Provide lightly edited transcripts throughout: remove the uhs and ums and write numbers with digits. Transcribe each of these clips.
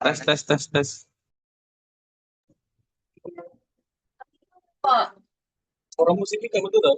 Tes, tes, tes, tes. Suara musiknya kayak betul tuh.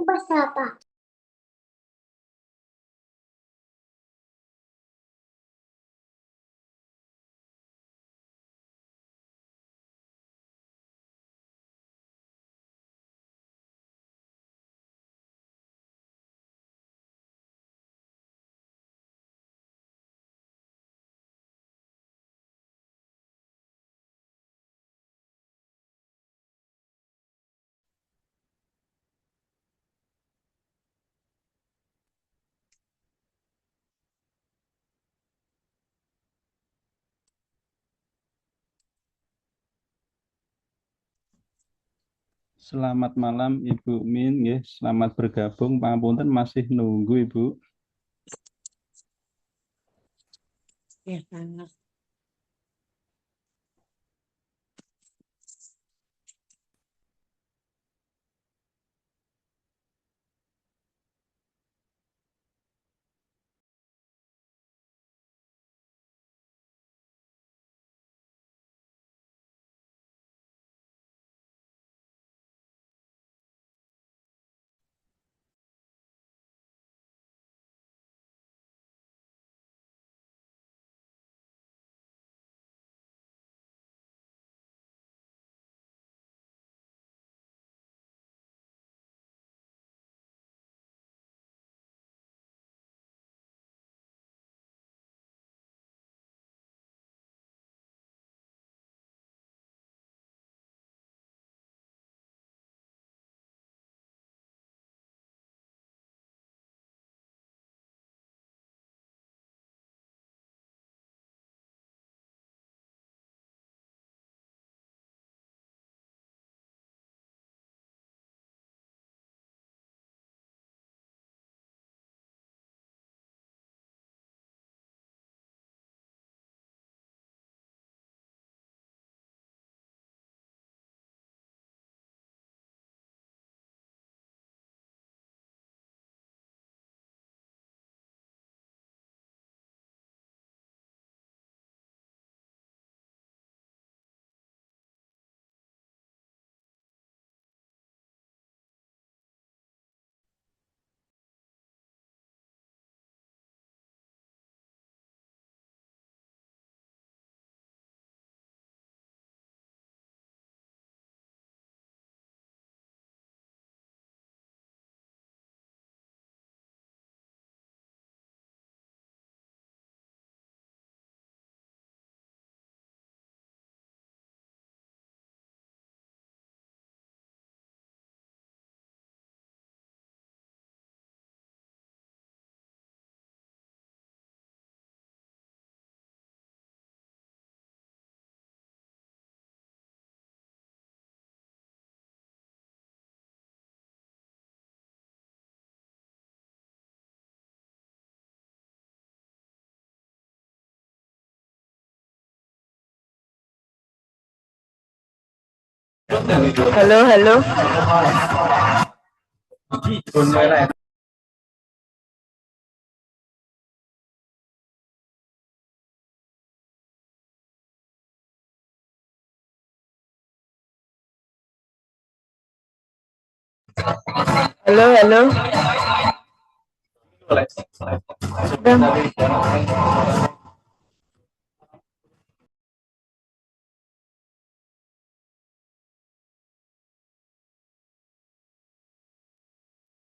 Bahasa apa? Selamat malam Ibu Min, nggih. Selamat bergabung. Pangapunten masih nunggu Ibu. Ya, Kang. Halo, halo. Halo, halo. Sudah.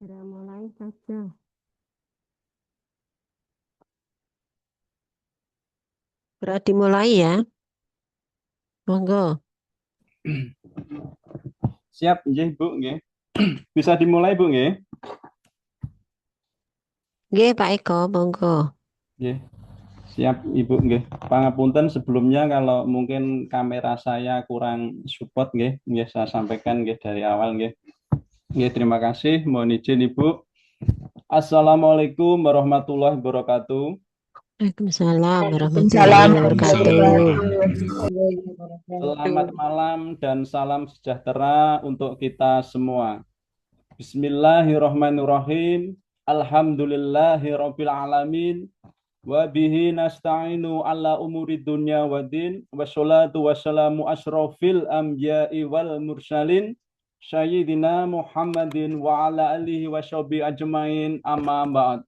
Sudah mulai saja. Berarti dimulai ya. Monggo. Siap, nggih Bu, nggih. Bisa dimulai Bu, nggih. Nggih, Pak Eko, monggo. Nggih. Siap Ibu, nggih. Pangapunten sebelumnya kalau mungkin kamera saya kurang support, nggih. Nggih, saya sampaikan nggih dari awal, nggih. Nggih, terima kasih. Mohon izin Ibu. Assalamualaikum warahmatullahi wabarakatuh. Waalaikumsalam Salam warahmatullahi wabarakatuh. Selamat malam dan salam sejahtera untuk kita semua. Bismillahirrahmanirrahim. Alhamdulillahirabbil alamin. Wa bihi nasta'inu ala umuri dunya waddin. Wassalatu wassalamu asrofil anbiya'i wal mursalin. Sayyidina Muhammadin wa ala alihi wa sahbihi ajmain, amma ba'd.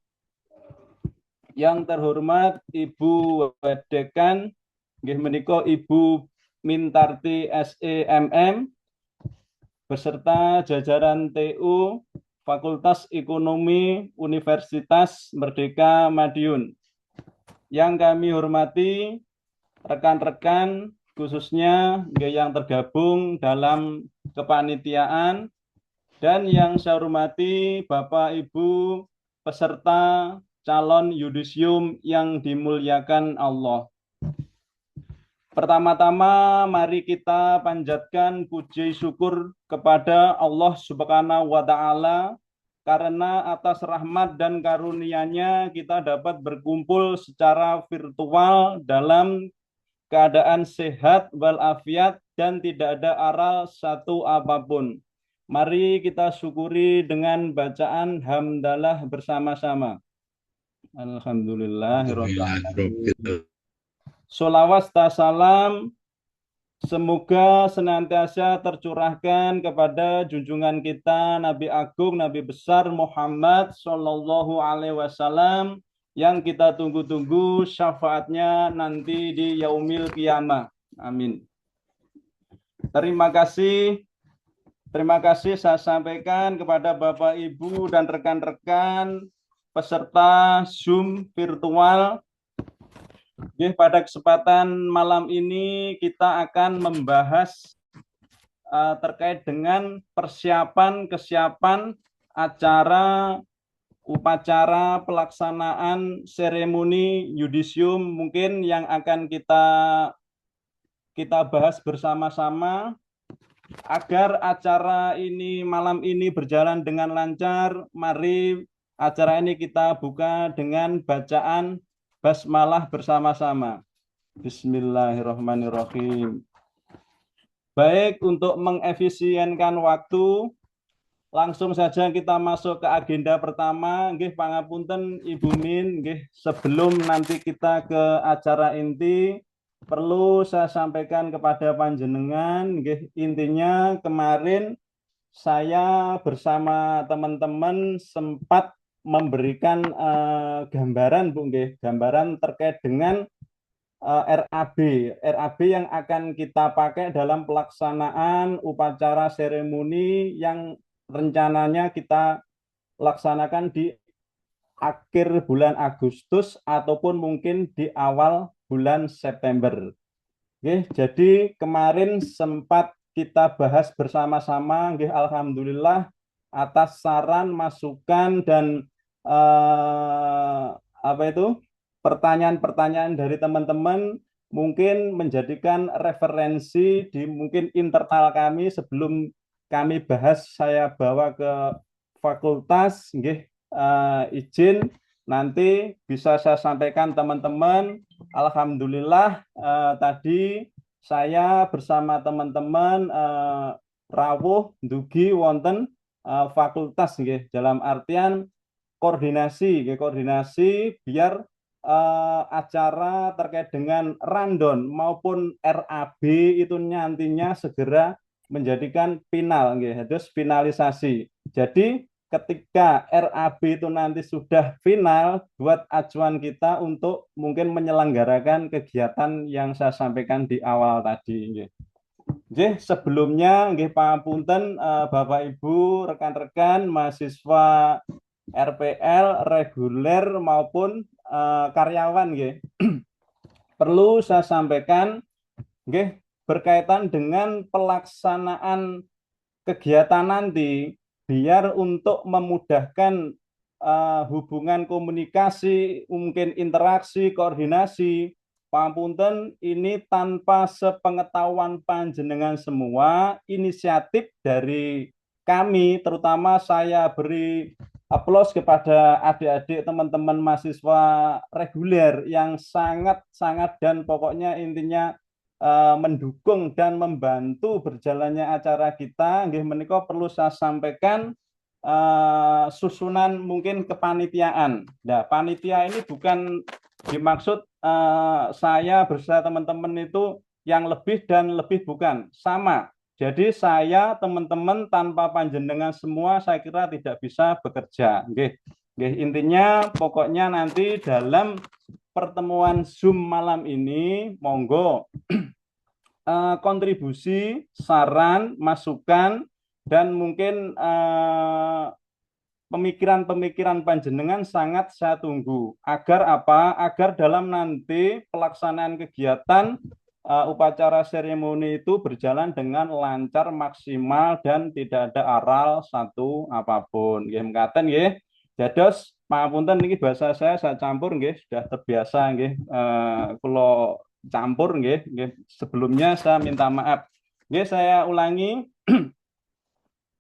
Yang terhormat Ibu Wedekan, nggih menika Ibu Mintarti SEMM beserta jajaran TU Fakultas Ekonomi Universitas Merdeka Madiun. Yang kami hormati rekan-rekan khususnya yang tergabung dalam kepanitiaan, dan yang saya hormati Bapak Ibu peserta calon yudisium yang dimuliakan Allah. Pertama-tama mari kita panjatkan puji syukur kepada Allah Subhanahu wa Ta'ala, karena atas rahmat dan karunia-Nya kita dapat berkumpul secara virtual dalam keadaan sehat walafiat dan tidak ada aral satu apapun. Mari kita syukuri dengan bacaan hamdalah bersama-sama. Alhamdulillahirabbil alamin. Sholawat dan salam semoga senantiasa tercurahkan kepada junjungan kita Nabi Agung, Nabi besar Muhammad Sallallahu Alaihi Wasallam, yang kita tunggu-tunggu syafaatnya nanti di yaumil qiyamah. Amin. Terima kasih saya sampaikan kepada Bapak Ibu dan rekan-rekan peserta Zoom virtual. Pada kesempatan malam ini kita akan membahas terkait dengan kesiapan upacara pelaksanaan seremoni yudisium mungkin yang akan kita bahas bersama-sama agar acara ini malam ini berjalan dengan lancar. Mari acara ini kita buka dengan bacaan basmalah bersama-sama. Bismillahirrahmanirrahim. Baik, untuk mengefisienkan waktu, langsung saja kita masuk ke agenda pertama. Nggih pangapunten Ibu Min, nggih sebelum nanti kita ke acara inti, perlu saya sampaikan kepada panjenengan, nggih intinya kemarin saya bersama teman-teman sempat memberikan gambaran, Bu, nggih, gambaran terkait dengan RAB yang akan kita pakai dalam pelaksanaan upacara seremoni yang rencananya kita laksanakan di akhir bulan Agustus ataupun mungkin di awal bulan September. Oke, jadi kemarin sempat kita bahas bersama-sama, alhamdulillah atas saran, masukan dan pertanyaan-pertanyaan dari teman-teman mungkin menjadikan referensi di mungkin internal kami sebelum kami bahas, saya bawa ke fakultas, izin nanti bisa saya sampaikan teman-teman. Alhamdulillah tadi saya bersama teman-teman rawuh dugi wonten fakultas, dalam artian koordinasi biar acara terkait dengan random maupun RAB itu nantinya segera menjadikan final, harus finalisasi. Jadi ketika RAB itu nanti sudah final, buat acuan kita untuk mungkin menyelenggarakan kegiatan yang saya sampaikan di awal tadi. Sebelumnya pangapunten Bapak Ibu, rekan-rekan mahasiswa RPL reguler maupun karyawan, perlu saya sampaikan berkaitan dengan pelaksanaan kegiatan nanti, biar untuk memudahkan hubungan komunikasi, mungkin interaksi, koordinasi, pangapunten ini tanpa sepengetahuan panjenengan semua, inisiatif dari kami, terutama saya beri aplaus kepada adik-adik teman-teman mahasiswa reguler yang sangat dan pokoknya intinya mendukung dan membantu berjalannya acara kita. Menika perlu saya sampaikan susunan mungkin kepanitiaan. Nah, panitia ini bukan dimaksud saya bersama teman-teman itu yang lebih dan lebih, bukan, sama. Jadi saya teman-teman tanpa panjenengan semua saya kira tidak bisa bekerja. Nggih. Nggih, intinya pokoknya nanti dalam pertemuan Zoom malam ini monggo kontribusi, saran, masukan dan mungkin pemikiran-pemikiran panjenengan sangat saya tunggu. Agar apa? Agar dalam nanti pelaksanaan kegiatan upacara seremoni itu berjalan dengan lancar, maksimal dan tidak ada aral satu apapun. Nggih mekaten nggih. Dados pangapunten niki bahasa saya campur nggih, sudah terbiasa nggih kula campur nggih, nggih. Sebelumnya saya minta maaf. Nggih saya ulangi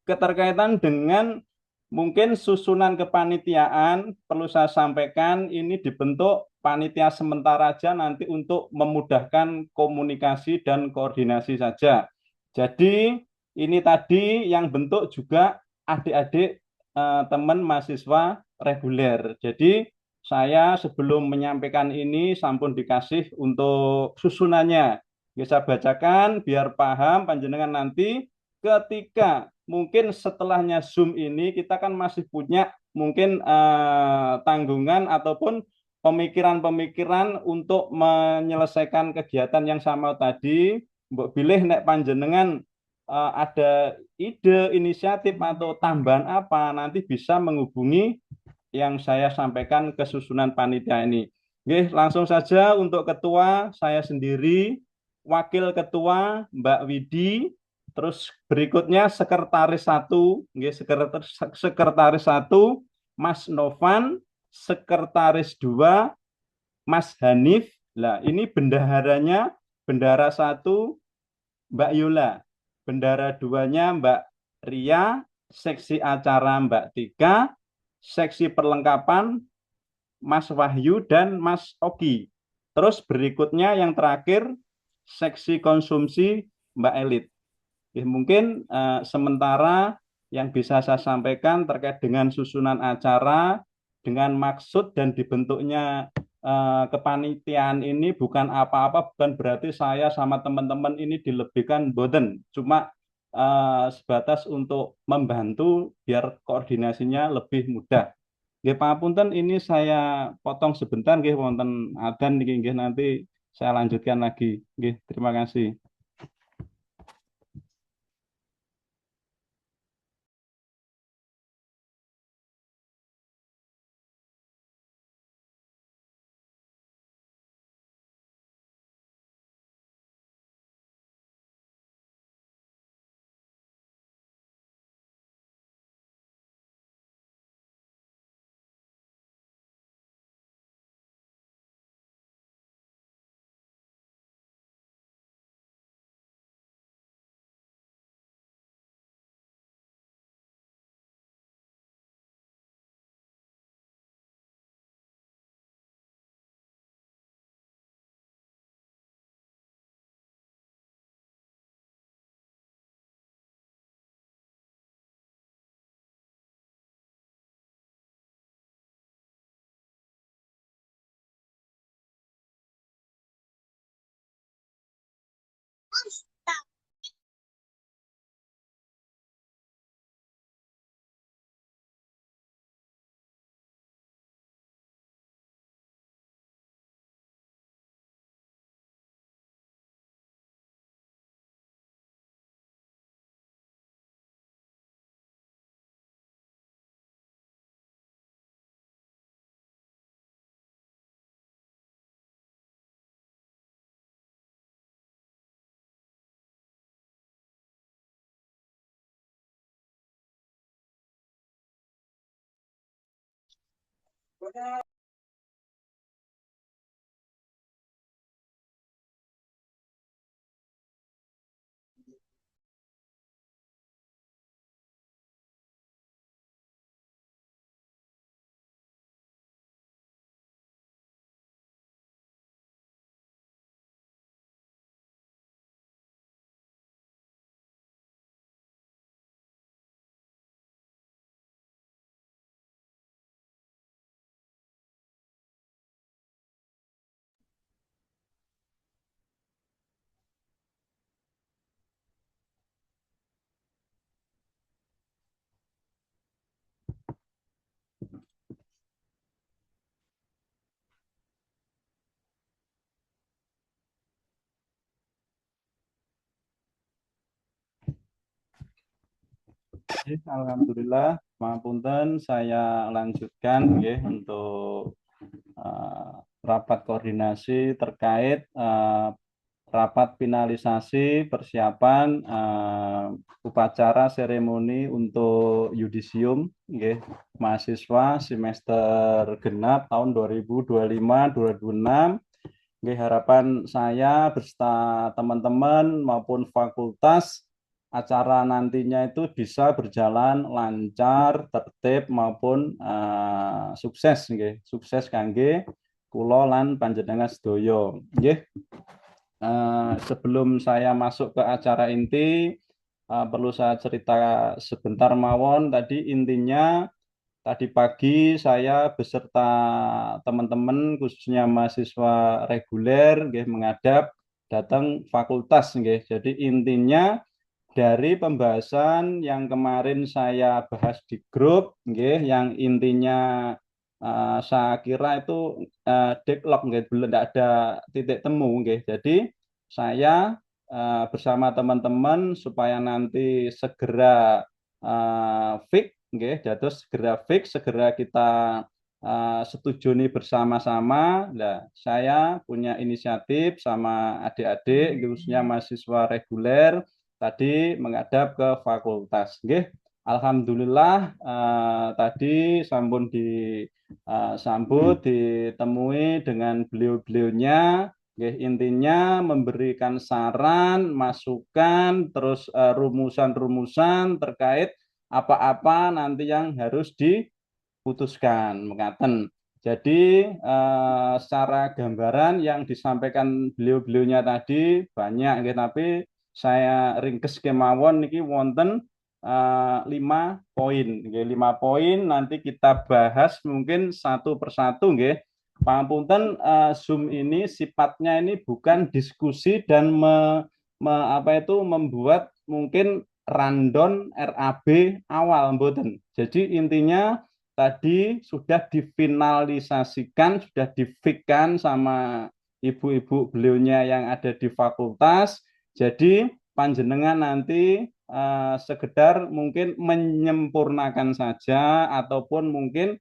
keterkaitan dengan mungkin susunan kepanitiaan perlu saya sampaikan ini dibentuk panitia sementara aja nanti untuk memudahkan komunikasi dan koordinasi saja. Jadi ini tadi yang bentuk juga adik-adik teman mahasiswa reguler. Jadi saya sebelum menyampaikan ini sampun dikasih untuk susunannya. Bisa bacakan biar paham panjenengan nanti ketika mungkin setelahnya Zoom ini kita kan masih punya mungkin tanggungan ataupun pemikiran-pemikiran untuk menyelesaikan kegiatan yang sama tadi. Mbok pilih nek panjenengan ada ide, inisiatif atau tambahan apa nanti bisa menghubungi yang saya sampaikan kesusunan panitia ini. Oke, langsung saja untuk ketua saya sendiri, wakil ketua Mbak Widi, terus berikutnya sekretaris satu, sekretaris satu Mas Novan, sekretaris dua Mas Hanif. Lah ini bendaharanya bendara satu Mbak Yola, bendara duanya Mbak Ria, seksi acara Mbak Tika, seksi perlengkapan Mas Wahyu dan Mas Ogi. Terus berikutnya yang terakhir seksi konsumsi Mbak Elit. Mungkin sementara yang bisa saya sampaikan terkait dengan susunan acara, dengan maksud dan dibentuknya kepanitiaan ini bukan apa-apa, bukan berarti saya sama teman-teman ini dilebihkan boten. Cuma sebatas untuk membantu biar koordinasinya lebih mudah. Nggih pangapunten ini saya potong sebentar nggih wonten adzan niki nggih nanti saya lanjutkan lagi. Nggih, terima kasih. Alhamdulillah, pangapunten saya lanjutkan nggih untuk rapat koordinasi terkait rapat finalisasi persiapan upacara seremoni untuk yudisium nggih mahasiswa semester genap tahun 2025-2026. Nggih, harapan saya beserta teman-teman maupun fakultas acara nantinya itu bisa berjalan lancar, tertib maupun sukses nggih. Sukses kangge kula lan panjenengan sedaya. Nggih. Sebelum saya masuk ke acara inti, perlu saya cerita sebentar mawon. Tadi intinya tadi pagi saya beserta teman-teman khususnya mahasiswa reguler nggih menghadap datang fakultas nggih. Jadi intinya dari pembahasan yang kemarin saya bahas di grup nggih yang intinya saya kira itu deadlock nggih, belum ada titik temu nggih. Jadi saya bersama teman-teman supaya nanti segera fix nggih, dados segera kita setujuni bersama-sama. Nah, saya punya inisiatif sama adik-adik khususnya mahasiswa reguler tadi menghadap ke fakultas nggih. Alhamdulillah tadi sampun disambut ditemui dengan beliau-beliaunya nggih, intinya memberikan saran, masukan, terus rumusan-rumusan terkait apa-apa nanti yang harus diputuskan mengaten. Jadi secara gambaran yang disampaikan beliau-beliaunya tadi banyak nggih, tapi saya ringkes kemawon niki wonten 5 poin nggih, 5 poin nanti kita bahas mungkin satu persatu nggih. Pangapunten, Zoom ini sifatnya ini bukan diskusi dan membuat mungkin rundown RAB awal mboten. Jadi intinya tadi sudah difinalisasikan, sudah difikkan sama ibu-ibu beliaunya yang ada di fakultas. Jadi panjenengan nanti sekedar mungkin menyempurnakan saja ataupun mungkin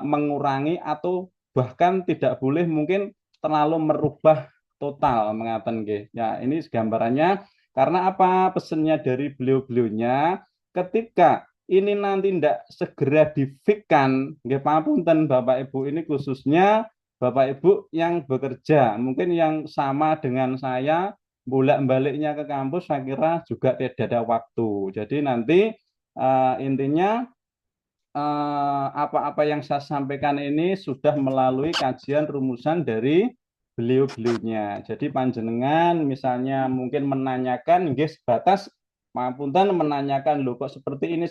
mengurangi atau bahkan tidak boleh mungkin terlalu merubah total mengaten nggih. Ya, ini gambarannya karena apa pesannya dari beliau-beliaunya ketika ini nanti tidak segera difikkan nggih, pangapunten Bapak Ibu, ini khususnya Bapak Ibu yang bekerja mungkin yang sama dengan saya bolak-baliknya ke kampus saya kira juga tidak ada waktu. Jadi nanti intinya apa-apa yang saya sampaikan ini sudah melalui kajian rumusan dari beliau-beliaunya. Jadi panjenengan misalnya mungkin menanyakan nggih sebatas pangapunten menanyakan loh kok seperti ini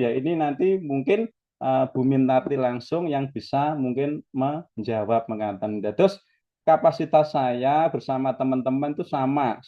ya ini nanti mungkin Bu Mintarti langsung yang bisa mungkin menjawab mengaten. Terus kapasitas saya bersama teman-teman itu sama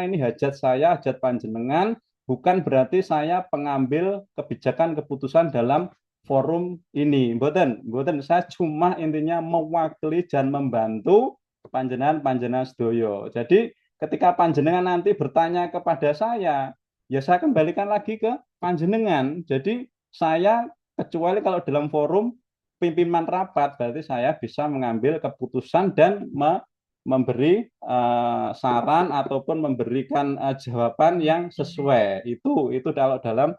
ini hajat saya, hajat panjenengan. Bukan berarti saya pengambil kebijakan keputusan dalam forum ini. Mboten, saya cuma intinya mewakili dan membantu panjenengan sedoyo. Jadi ketika panjenengan nanti bertanya kepada saya, ya saya kembalikan lagi ke panjenengan. Jadi saya kecuali kalau dalam forum pimpinan rapat berarti saya bisa mengambil keputusan dan memberi saran ataupun memberikan jawaban yang sesuai. Itu kalau dalam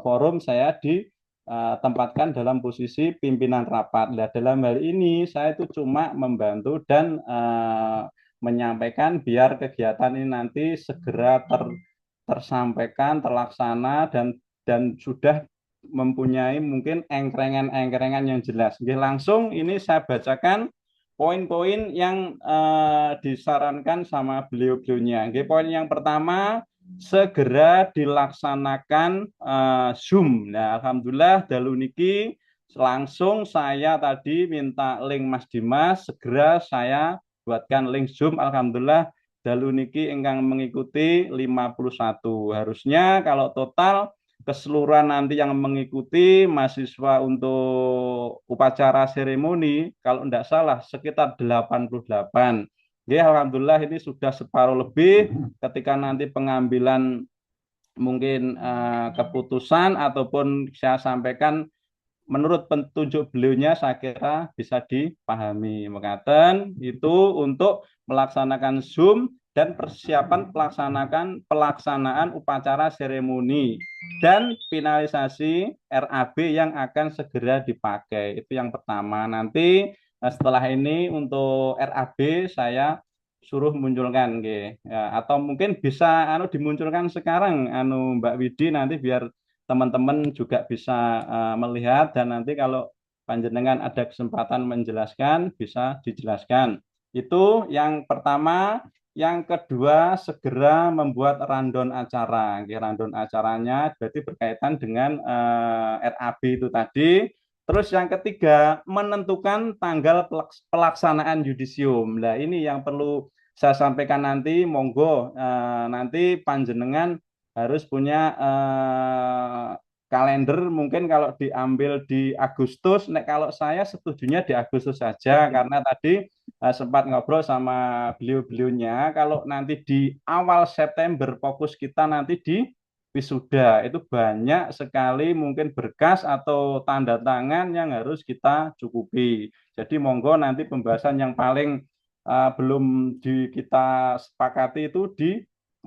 forum saya ditempatkan dalam posisi pimpinan rapat. Nah, dalam hal ini saya itu cuma membantu dan menyampaikan biar kegiatan ini nanti segera tersampaikan, terlaksana dan sudah mempunyai mungkin engkrengan yang jelas. Langsung ini saya bacakan poin-poin yang disarankan sama beliau-beliaunya. Poin yang pertama, segera dilaksanakan Zoom. Nah, alhamdulillah dalu niki langsung saya tadi minta link Mas Dimas, segera saya buatkan link Zoom. Alhamdulillah dalu niki ingkang mengikuti 51. Harusnya kalau total keseluruhan nanti yang mengikuti mahasiswa untuk upacara seremoni kalau tidak salah sekitar 88. Ya, alhamdulillah ini sudah separuh lebih ketika nanti pengambilan mungkin keputusan ataupun saya sampaikan menurut petunjuk beliaunya saya kira bisa dipahami. Mekaten itu untuk melaksanakan Zoom dan persiapan pelaksanaan upacara seremoni dan finalisasi RAB yang akan segera dipakai. Itu yang pertama. Nanti setelah ini untuk RAB saya suruh munculkan, nggih. Ya, atau mungkin bisa dimunculkan sekarang Mbak Widi, nanti biar teman-teman juga bisa melihat, dan nanti kalau panjenengan ada kesempatan menjelaskan bisa dijelaskan. Itu yang pertama. Yang kedua, segera membuat rundown acara. Rundown acaranya berarti berkaitan dengan RAB itu tadi. Terus yang ketiga, menentukan tanggal pelaksanaan yudisium. Nah, ini yang perlu saya sampaikan nanti. Monggo nanti panjenengan harus punya kalender. Mungkin kalau diambil di Agustus, kalau saya setujunya di Agustus saja, karena tadi sempat ngobrol sama beliau-beliaunya, kalau nanti di awal September fokus kita nanti di wisuda, itu banyak sekali mungkin berkas atau tanda tangan yang harus kita cukupi. Jadi monggo nanti pembahasan yang paling belum kita sepakati itu di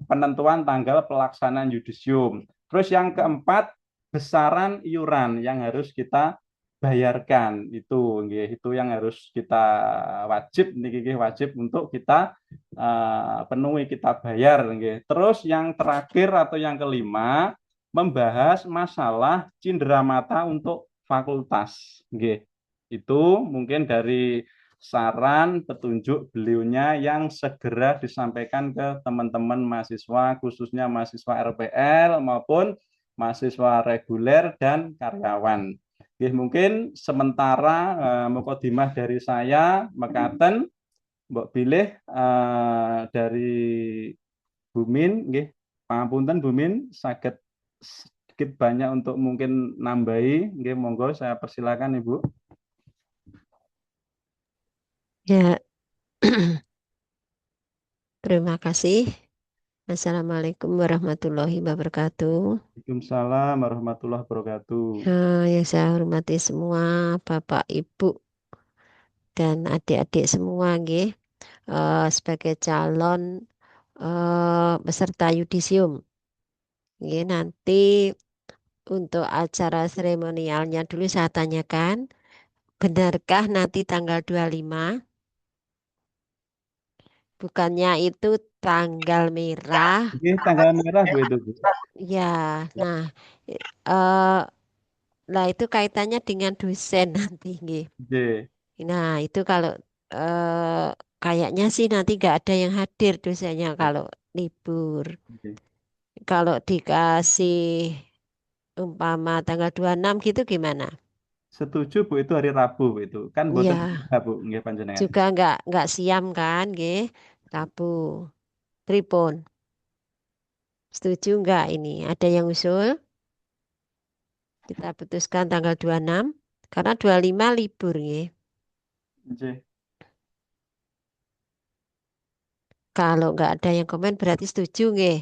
penentuan tanggal pelaksanaan yudisium. Terus yang keempat, besaran iuran yang harus kita bayarkan itu, itu yang harus kita wajib untuk kita penuhi, kita bayar. Terus yang terakhir atau yang kelima, membahas masalah cindera mata untuk fakultas. Itu mungkin dari saran petunjuk beliaunya yang segera disampaikan ke teman-teman mahasiswa, khususnya mahasiswa RPL maupun mahasiswa reguler dan karyawan. Mungkin sementara mukadimah dari saya mekaten, mbok pilih dari Bumin, pangapunten Bumin, saged sedikit banyak untuk mungkin nambahi, monggo saya persilakan Ibu. Ya, terima kasih. Assalamualaikum warahmatullahi wabarakatuh. Waalaikumsalam warahmatullahi wabarakatuh. Yang saya hormati semua Bapak, Ibu, dan adik-adik semua, nggih. Sebagai calon peserta yudisium. Nggih, nanti untuk acara seremonialnya dulu saya tanyakan, benarkah nanti tanggal 25? Bukannya itu tanggal merah? Ini tanggal merah Bu itu, Bu. Ya, nah, eh, lah itu kaitannya dengan dosen nanti, nggih. Oke. Nah, itu kalau kayaknya sih nanti nggak ada yang hadir dosennya kalau libur. Oke. Kalau dikasih umpama tanggal 26 gitu gimana? Setuju Bu, itu hari Rabu Bu, itu. Kan boten Ya, juga Bu, nggih panjenengan. juga nggak siam kan, nggih. Rabu. Pripun? Setuju nggak ini? Ada yang usul? Kita putuskan tanggal 26 karena 25 libur, nggih. Oke. Kalau nggak ada yang komen berarti setuju, nggih.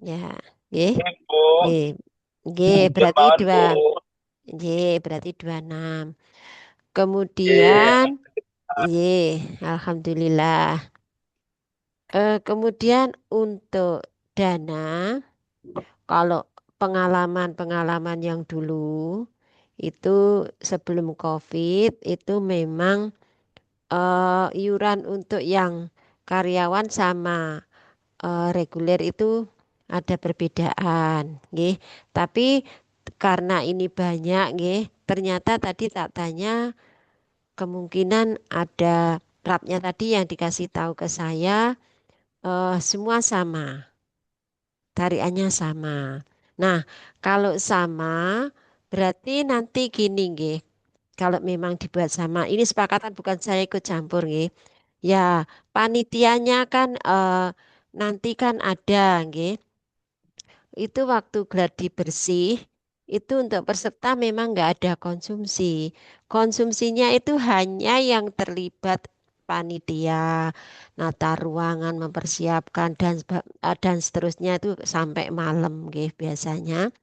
Ya, nggih. Bu, Nggih. Nggih, berarti kemauan dua. Bu. Nggih, berarti 26. Iya. Kemudian, nggih, alhamdulillah. Kemudian untuk dana, kalau pengalaman-pengalaman yang dulu itu sebelum COVID itu memang iuran untuk yang karyawan sama reguler itu ada perbedaan, nggih. Tapi karena ini banyak, nggih, ternyata tadi tak tanya kemungkinan ada rapnya tadi yang dikasih tahu ke saya semua sama, tariannya sama. Nah, kalau sama berarti nanti gini, nggih. Kalau memang dibuat sama, ini sepakatan bukan saya ikut campur, nggih. Ya, panitianya kan nanti kan ada, nggih. Itu waktu gladi bersih, itu untuk peserta memang nggak ada konsumsi. Konsumsinya itu hanya yang terlibat panitia, nata ruangan, mempersiapkan dan seterusnya itu sampai malam nggih biasanya.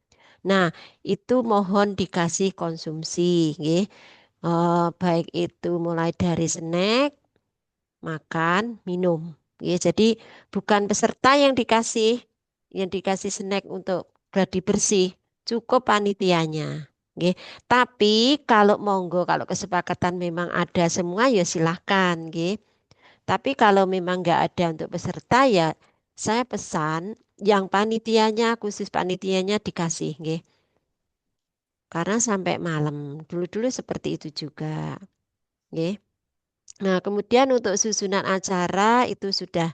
Nah, itu mohon dikasih konsumsi nggih. Baik itu mulai dari snack, makan, minum. Ya, jadi bukan peserta yang dikasih snack untuk gladi bersih, cukup panitianya. Nggih. Tapi kalau monggo, kalau kesepakatan memang ada semua ya silahkan. Nggih. Tapi kalau memang nggak ada untuk peserta ya saya pesan yang panitianya, khusus panitianya dikasih. Nggih. Karena sampai malam. Dulu-dulu seperti itu juga. Nggih. Nah, kemudian untuk susunan acara itu sudah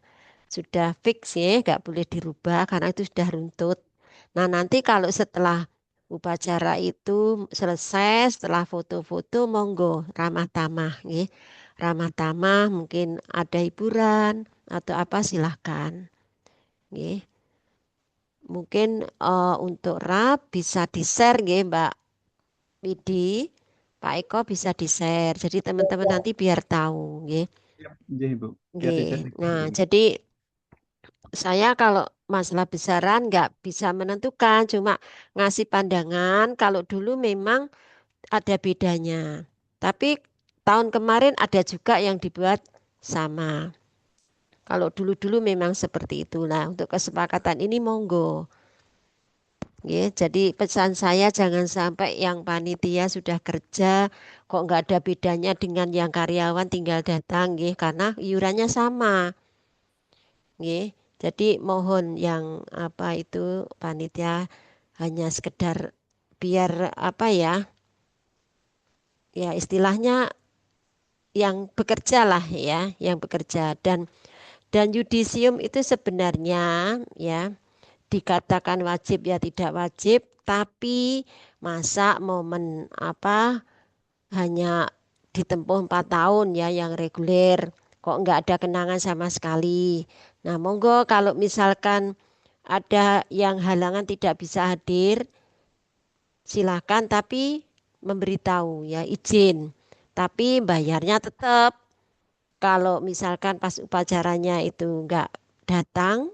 fix ya, nggak boleh dirubah karena itu sudah runtut. Nah, nanti kalau setelah upacara itu selesai, setelah foto-foto, monggo ramah tamah, ya. Ramah tamah, mungkin ada hiburan atau apa silahkan. Ya. Mungkin untuk rap bisa di-share ya, Mbak Widi, Pak Eko bisa di-share. Jadi teman-teman nanti biar tahu, ya. Iya, Ibu. Biar Nggih. di-share. Nah, jadi saya kalau masalah besaran nggak bisa menentukan, cuma ngasih pandangan. Kalau dulu memang ada bedanya. Tapi tahun kemarin ada juga yang dibuat sama. Kalau dulu-dulu memang seperti itulah. Untuk kesepakatan ini monggo. Ya, jadi pesan saya jangan sampai yang panitia sudah kerja kok nggak ada bedanya dengan yang karyawan tinggal datang, ya, karena iurannya sama. Nggih. Jadi mohon yang apa itu panitia hanya sekedar biar apa ya, ya istilahnya yang bekerja lah ya, yang bekerja dan yudisium itu sebenarnya ya dikatakan wajib ya tidak wajib, tapi masa momen apa hanya ditempuh 4 tahun ya yang reguler, kok nggak ada kenangan sama sekali. Nah, monggo kalau misalkan ada yang halangan tidak bisa hadir, silakan tapi memberitahu ya izin. Tapi bayarnya tetap kalau misalkan pas upacaranya itu nggak datang,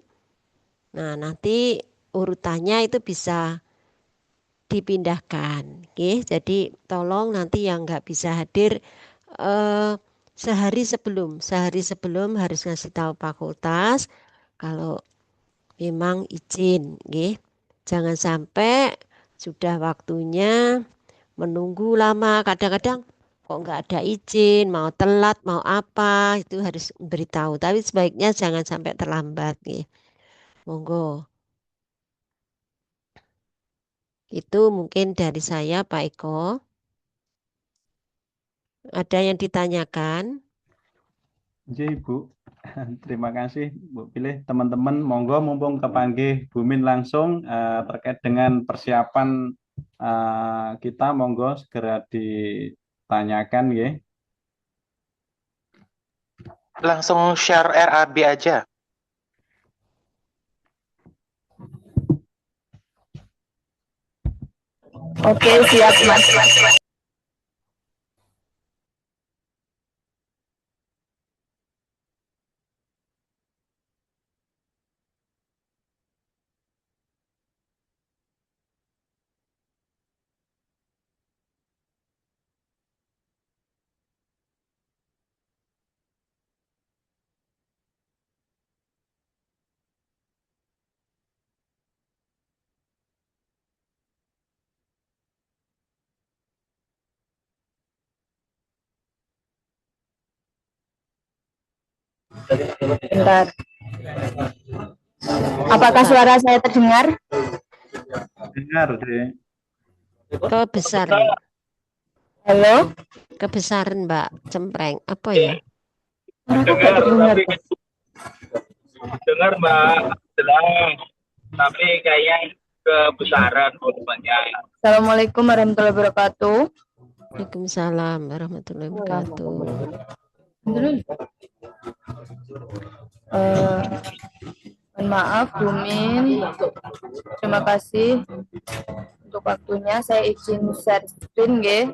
nah nanti urutannya itu bisa dipindahkan. Oke, jadi tolong nanti yang nggak bisa hadir eh, sehari sebelum harus ngasih tahu fakultas kalau memang izin, nggih. Jangan sampai sudah waktunya menunggu lama. Kadang-kadang kok nggak ada izin, mau telat, mau apa, itu harus beritahu. Tapi sebaiknya jangan sampai terlambat, nggih. Monggo. Itu mungkin dari saya, Pak Eko. Ada yang ditanyakan? Iya, Ibu. Terima kasih, Bu Pilih. Teman-teman, monggo mumpung kepanggih Bumin langsung terkait dengan persiapan kita, monggo segera ditanyakan, ya. Langsung share RAB aja. Oke, siap, Mas. Bentar. Apakah suara saya terdengar? Dengar, deh. Kebesaran. Halo? Kebesaran, Mbak. Cempreng. Apa ya? Dengar Mbak, jelas. Tapi kayaknya kebesaran volumenya. Assalamualaikum warahmatullahi wabarakatuh. Waalaikumsalam warahmatullahi wabarakatuh. Mohon maaf, Bumin. Terima kasih untuk waktunya. Saya izin share screen, nggih.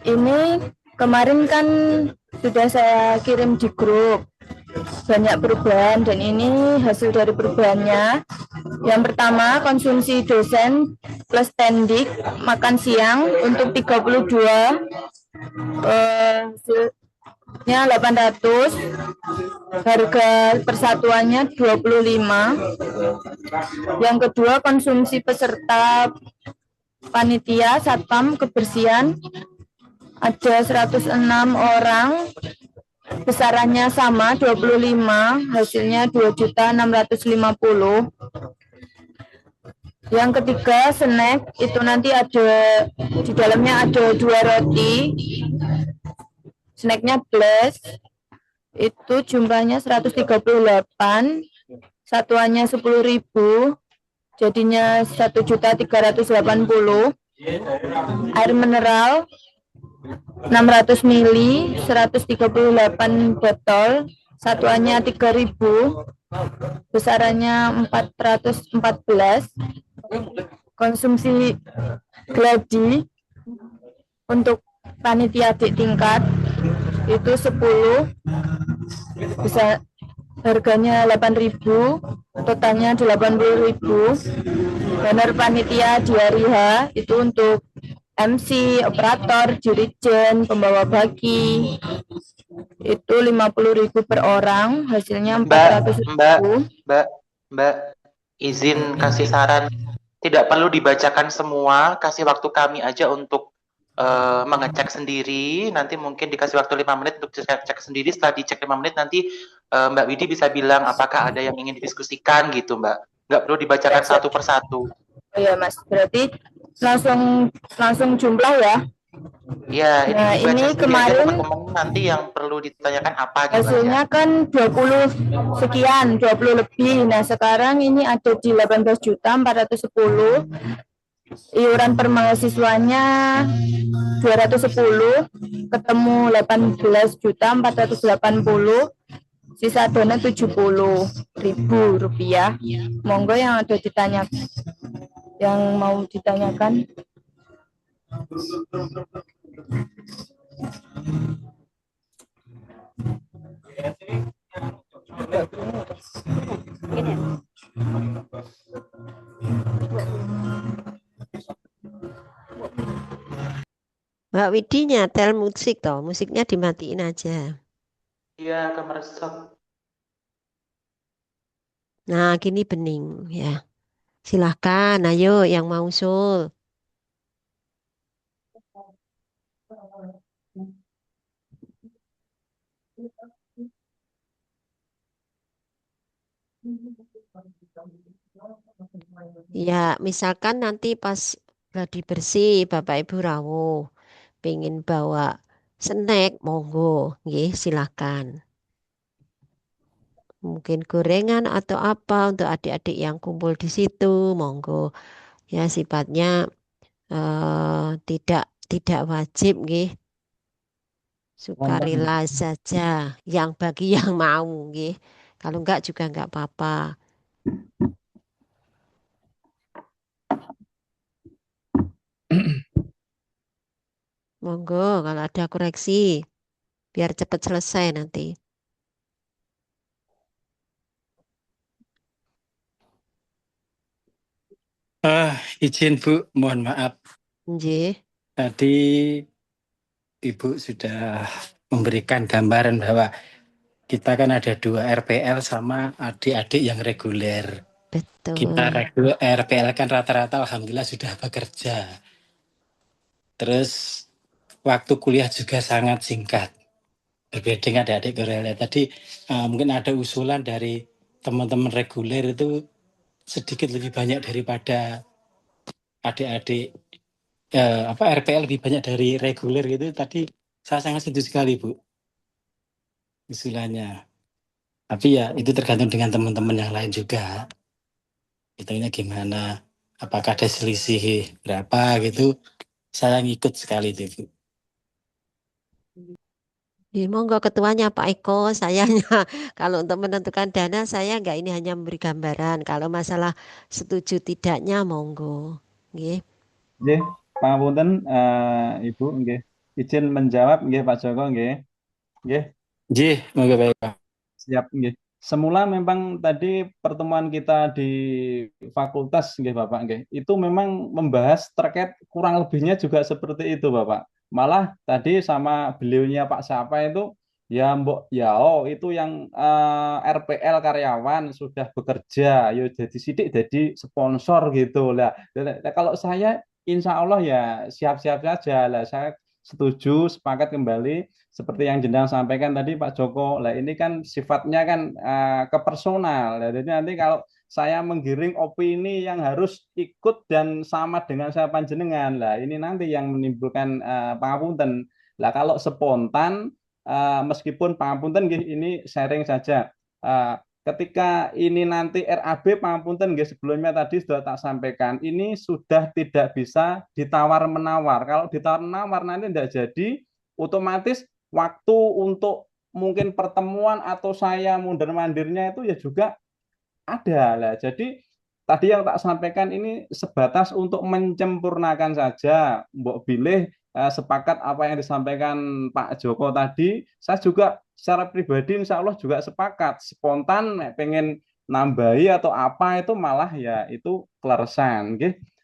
Ini kemarin kan sudah saya kirim di grup banyak perubahan dan ini hasil dari perubahannya. Yang pertama, konsumsi dosen plus tendik makan siang untuk 32 hasilnya 800, harga persatuannya 25. Yang kedua, konsumsi peserta panitia satpam kebersihan ada 106 orang, besarannya sama 25, hasilnya 2.650.000. Yang ketiga, snack itu nanti ada di dalamnya ada 2 roti, snacknya blast, itu jumlahnya 138, satuannya 10.000, jadinya 1.380.000. Air mineral 600 mili, 138 botol, satuannya 3.000, besarannya 414. Konsumsi gladi untuk panitia adik tingkat itu 10, bisa harganya 8.000, totalnya 80.000. Banner panitia di hari H itu untuk MC, operator, jurijen, pembawa baki itu 50.000 per orang, hasilnya 400.000. Mbak, izin kasih saran, tidak perlu dibacakan semua, kasih waktu kami aja untuk mengecek sendiri, nanti mungkin dikasih waktu 5 menit untuk cek sendiri, setelah dicek 5 menit nanti Mbak Widi bisa bilang apakah ada yang ingin didiskusikan gitu Mbak, nggak perlu dibacakan satu persatu. Oh ya Mas, berarti langsung jumlah ya? Ya, Nah, ini kemarin teman-teman nanti yang perlu ditanyakan apa gitu hasilnya aja. kan 20 sekian, 20 lebih. Nah, sekarang ini ada di 18.410. Iuran per mahasiswanya 210, ketemu 18.480, sisa dana 70.000 rupiah. Monggo yang ada ditanya, yang mau ditanyakan. Mbak Widi nyetel musik toh, musiknya dimatiin aja. Iya, kemeresek. Nah, gini bening ya. Silahkan, ayo yang mau usul. Ya, misalkan nanti pas gladi bersih, Bapak Ibu rawuh, pengen bawa snack, monggo, nggih, silakan. Mungkin gorengan atau apa untuk adik-adik yang kumpul di situ, monggo. Ya, sifatnya tidak wajib, nggih. Sukarela saja, yang bagi yang mau, nggih. Kalau enggak juga enggak apa-apa. Monggo kalau ada koreksi, biar cepat selesai nanti. Izin Bu, mohon maaf. Nggih. Tadi Ibu sudah memberikan gambaran bahwa kita kan ada 2 RPL sama adik-adik yang reguler. Betul. Kita RPL kan rata-rata alhamdulillah sudah bekerja. Terus waktu kuliah juga sangat singkat. Berbeda dengan adik-adik reguler. Tadi mungkin ada usulan dari teman-teman reguler itu sedikit lebih banyak daripada adik-adik RPL lebih banyak dari reguler gitu. Tadi saya sangat setuju sekali Bu usulannya. Tapi ya itu tergantung dengan teman-teman yang lain juga. Hitungnya gimana? Apakah ada selisih berapa gitu? Saya ngikut sekali itu Bu. Monggo ketuanya Pak Eko, sayanya kalau untuk menentukan dana saya enggak, ini hanya memberi gambaran. Kalau masalah setuju tidaknya monggo. Nggih. Nggih, pangapunten Ibu nggih. Izin menjawab nggih Pak Joko nggih. Nggih, Nggih, monggo Pak Eko. siap nggih. Semula memang tadi pertemuan kita di fakultas nggih Bapak nggih. Itu memang membahas terkait kurang lebihnya juga seperti itu Bapak. Malah tadi sama beliaunya Pak Sapa itu ya mbok ya oh itu yang RPL karyawan sudah bekerja, yo jadi sidik jadi sponsor gitu lah. Kalau saya insya Allah ya siap-siap saja lah. Saya setuju, sepakat kembali seperti yang Jendang sampaikan tadi Pak Joko. Lah ini kan sifatnya kan ke personal. Jadi nanti kalau saya menggiring opini yang harus ikut dan sama dengan saya panjenengan, lah ini nanti yang menimbulkan pangapunten. Lah kalau spontan, meskipun pangapunten ini sharing saja. Ketika ini nanti RAB pangapunten sebelumnya tadi sudah tak sampaikan, ini sudah tidak bisa ditawar menawar. Kalau ditawar menawar nanti tidak jadi, otomatis waktu untuk mungkin pertemuan atau saya mundur mandirnya itu ya juga ada lah. Jadi tadi yang tak sampaikan ini sebatas untuk menyempurnakan saja. Mbok pilih sepakat apa yang disampaikan Pak Joko tadi. Saya juga secara pribadi insya Allah juga sepakat. Spontan pengen nambahi atau apa itu malah ya itu kleresan.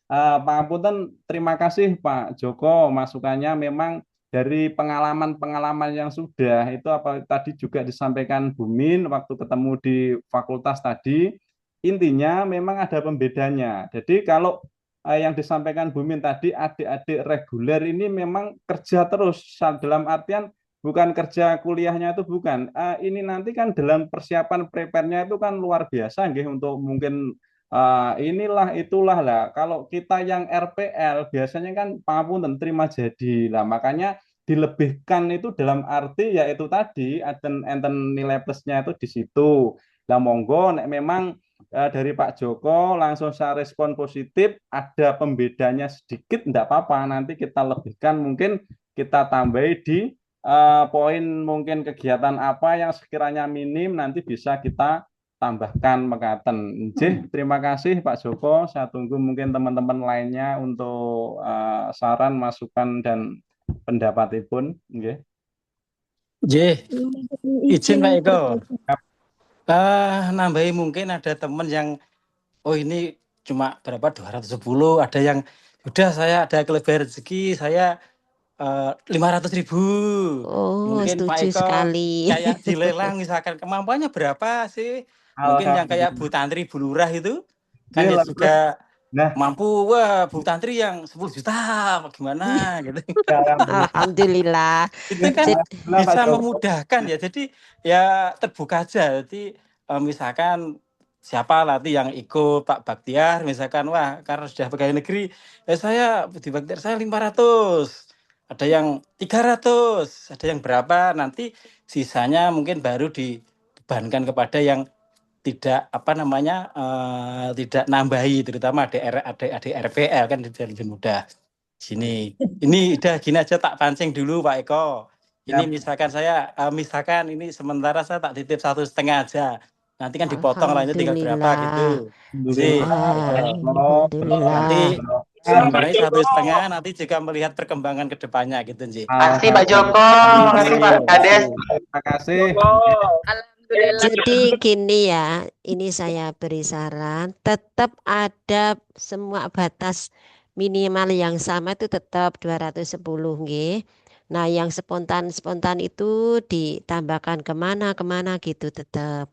Pak Apunten, terima kasih Pak Joko masukannya. Memang dari pengalaman-pengalaman yang sudah itu apa tadi juga disampaikan Bumin waktu ketemu di fakultas tadi, intinya memang ada pembedanya. Jadi kalau yang disampaikan Bumin tadi adik-adik reguler ini memang kerja terus dalam artian bukan kerja kuliahnya itu bukan. Ini nanti kan dalam persiapan prepare-nya itu kan luar biasa nggih untuk mungkin inilah itulah lah. Kalau kita yang RPL biasanya kan pangapunten terima jadi lah, makanya dilebihkan itu dalam arti yaitu tadi enten nilai plusnya itu di situ. Lah monggo nek memang dari Pak Joko langsung saya respon positif, ada pembedanya sedikit enggak apa-apa, nanti kita lebihkan mungkin kita tambahi di poin mungkin kegiatan apa yang sekiranya minim nanti bisa kita tambahkan mekaten. Terima kasih Pak Joko. Saya tunggu mungkin teman-teman lainnya untuk saran, masukan dan pendapatipun. Nggih. Izin Pak Eko. Nambahi mungkin ada teman yang ini cuma berapa 210, ada yang udah saya ada kelebihan rezeki saya 500.000. Mungkin Pak Setuju Eko sekali. kayak dilelang misalkan kemampuannya berapa sih? Mungkin yang kayak Bu Tantri, Bu Lurah itu kan ya juga mampu. Wah, Bu Tantri yang 10 juta gimana gitu. Alhamdulillah. Itu kan bisa memudahkan ya. Jadi ya terbuka aja. Jadi misalkan siapa nanti yang ikut Pak Baktiar misalkan, wah karena sudah pegawai negeri saya di Baktiar saya 500, ada yang 300, ada yang berapa, nanti sisanya mungkin baru dibebankan kepada yang tidak tidak nambahi, terutama adik RPL kan lebih mudah. Sini ini udah gini aja tak pancing dulu Pak Eko. Ini misalkan saya misalkan ini sementara saya tak titip 1,5 aja. Nanti kan dipotong lainnya tinggal berapa gitu. Nanti sampai 1,5, nanti juga melihat perkembangan ke depannya gitu, Nji. Makasih Pak Joko, makasih Pak Kades. Terima kasih. Jadi gini ya, ini saya beri saran, tetap ada semua batas minimal yang sama itu tetap 210 nggih. Nah, yang spontan itu ditambahkan kemana gitu tetap.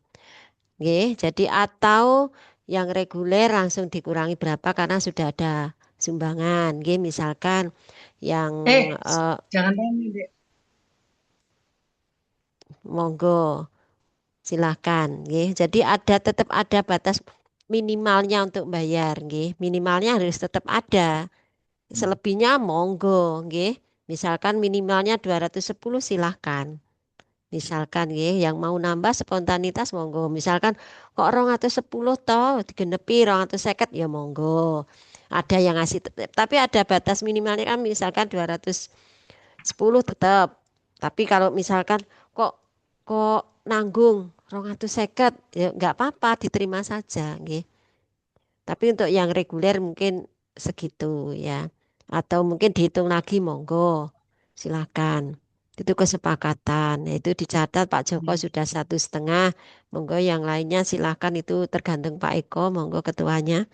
Nggih, jadi atau yang reguler langsung dikurangi berapa karena sudah ada sumbangan, nggih, misalkan yang jangan tanya, Dek. Monggo. Silahkan, nggih. Jadi tetap ada batas minimalnya untuk bayar, nggih. Minimalnya harus tetap ada. Selebihnya monggo, nggih. Misalkan minimalnya 210 silahkan. Misalkan nggih, yang mau nambah spontanitas monggo. Misalkan kok 210 toh digenepi 250 ya monggo. Ada yang ngasih tapi ada batas minimalnya kan, misalkan 210 tetap. Tapi kalau misalkan kok kok nanggung 250 ya nggak apa-apa diterima saja nggih. Tapi untuk yang reguler mungkin segitu ya. Atau mungkin dihitung lagi monggo. Silakan. Itu kesepakatan. Itu dicatat Pak Joko sudah 1,5. Monggo yang lainnya silakan itu tergantung Pak Eko. Monggo ketuanya.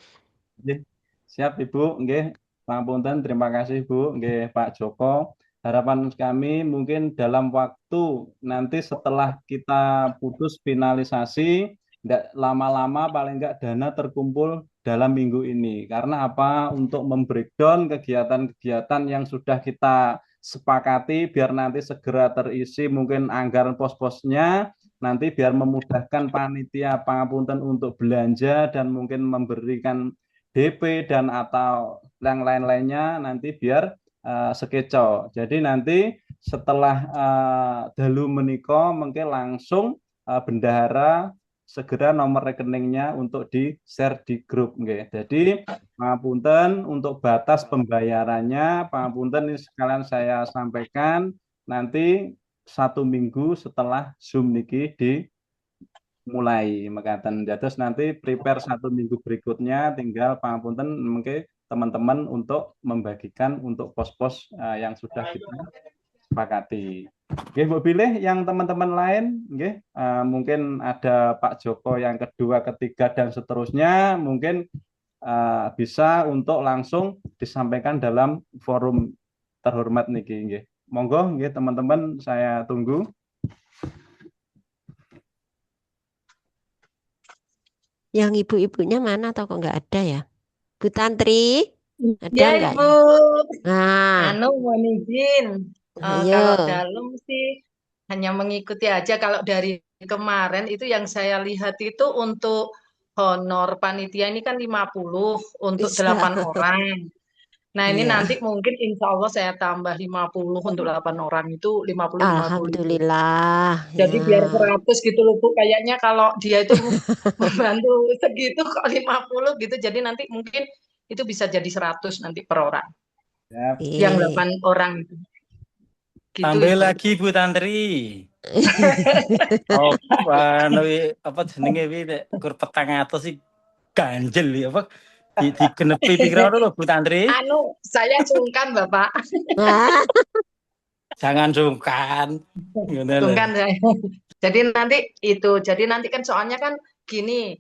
Nggih. Siap Ibu, nggih. Pangapunten, terima kasih Bu, nggih Pak Joko. Harapan kami mungkin dalam waktu nanti setelah kita putus finalisasi, nggak lama-lama paling nggak dana terkumpul dalam minggu ini. Karena apa? Untuk membreakdown kegiatan-kegiatan yang sudah kita sepakati biar nanti segera terisi mungkin anggaran pos-posnya, nanti biar memudahkan panitia pangapunten untuk belanja dan mungkin memberikan DP dan atau yang lain-lainnya nanti biar sekeco. Jadi nanti setelah dalu menika mungkin langsung bendahara segera nomor rekeningnya untuk di-share di grup nggih. Jadi pangapunten untuk batas pembayarannya, pangapunten ini sekalian saya sampaikan nanti 1 minggu setelah Zoom niki mulai mekaten dados nanti prepare 1 minggu berikutnya tinggal pangapunten mungkin teman-teman untuk membagikan untuk pos-pos yang sudah kita sepakati. Oke, Bu pilih yang teman-teman lain, oke, mungkin ada Pak Joko yang kedua, ketiga dan seterusnya, mungkin bisa untuk langsung disampaikan dalam forum terhormat niki, nggih. Monggo, nggih teman-teman, saya tunggu. Yang ibu-ibunya mana atau kok nggak ada ya? Bu Tantri, ada Ya nggak Ibu, ya? Nah, mohon izin. Kalau ayo. dalam sih hanya mengikuti aja. Kalau dari kemarin itu yang saya lihat itu untuk honor panitia ini kan 50 untuk Bisa. 8 orang. Nah ini Iya. nanti mungkin insya Allah saya tambah 50 untuk 8 orang itu 50-50 itu. Alhamdulillah. Jadi biar Ya. 100 gitu loh Bu. Kayaknya kalau dia itu membantu segitu kok 50 gitu. Jadi nanti mungkin itu bisa jadi 100 nanti per orang. Siap. Yang Iya. 8 orang itu. Gitu Tambah Ibu. lagi Bu Tantri. Oh, apa jenenge wi nek kur 400 sih ganjel ya apa digenepi pikiran lho Bu Tantri. Saya sungkan Bapak. Wah, Jangan sungkan. Ngono lho. Sungkan saya. Jadi nanti itu. Jadi nanti kan soalnya kan gini.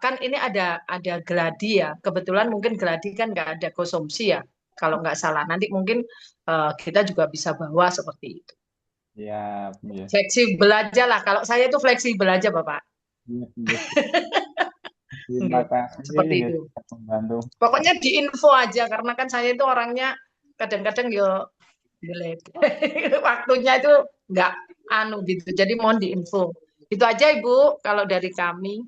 Kan ini ada gladi ya. Kebetulan mungkin gladi kan nggak ada konsumsi ya. Kalau nggak salah. Nanti mungkin kita juga bisa bawa seperti itu. Ya, ya. Fleksibel aja lah. Kalau saya itu fleksibel aja Bapak. Terima kasih Seperti itu. membantu. Pokoknya diinfo aja karena kan saya itu orangnya kadang-kadang yo waktunya itu nggak gitu. Jadi mohon diinfo. Itu aja Ibu kalau dari kami.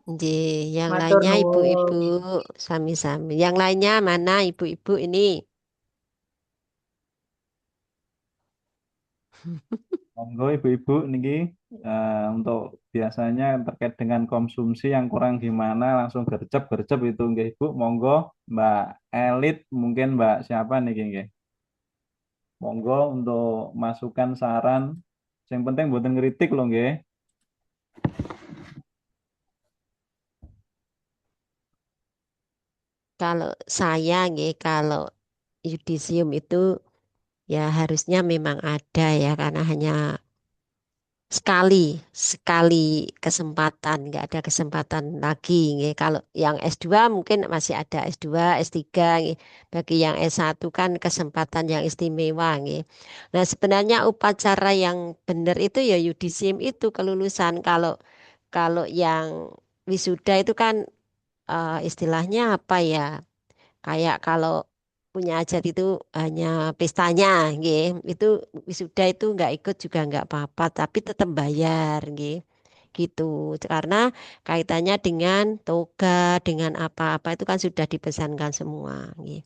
yang Matur lainnya nuwun. ibu-ibu sami-sami. Yang lainnya mana ibu-ibu ini? Monggo ibu-ibu niki untuk biasanya terkait dengan konsumsi yang kurang gimana langsung gercep itu nggih Ibu. Monggo Mbak Elit mungkin Mbak siapa niki nggih. Monggo untuk masukan saran. Yang penting buatan ngeritik loh nggih. Kalau saya nggih, kalau yudisium itu ya harusnya memang ada ya karena hanya sekali kesempatan, nggak ada kesempatan lagi nggih. Kalau yang S2 mungkin masih ada S2, S3 nggih. Bagi yang S1 kan kesempatan yang istimewa nggih. Nah, sebenarnya upacara yang benar itu ya yudisium itu kelulusan. Kalau kalau yang wisuda itu kan istilahnya apa ya? Kayak kalau punya hajat itu hanya pestanya, nggih. Itu wisuda itu nggak ikut juga nggak apa-apa, tapi tetap bayar, nggih. Gitu. Karena kaitannya dengan toga, dengan apa-apa itu kan sudah dipesankan semua, nggih.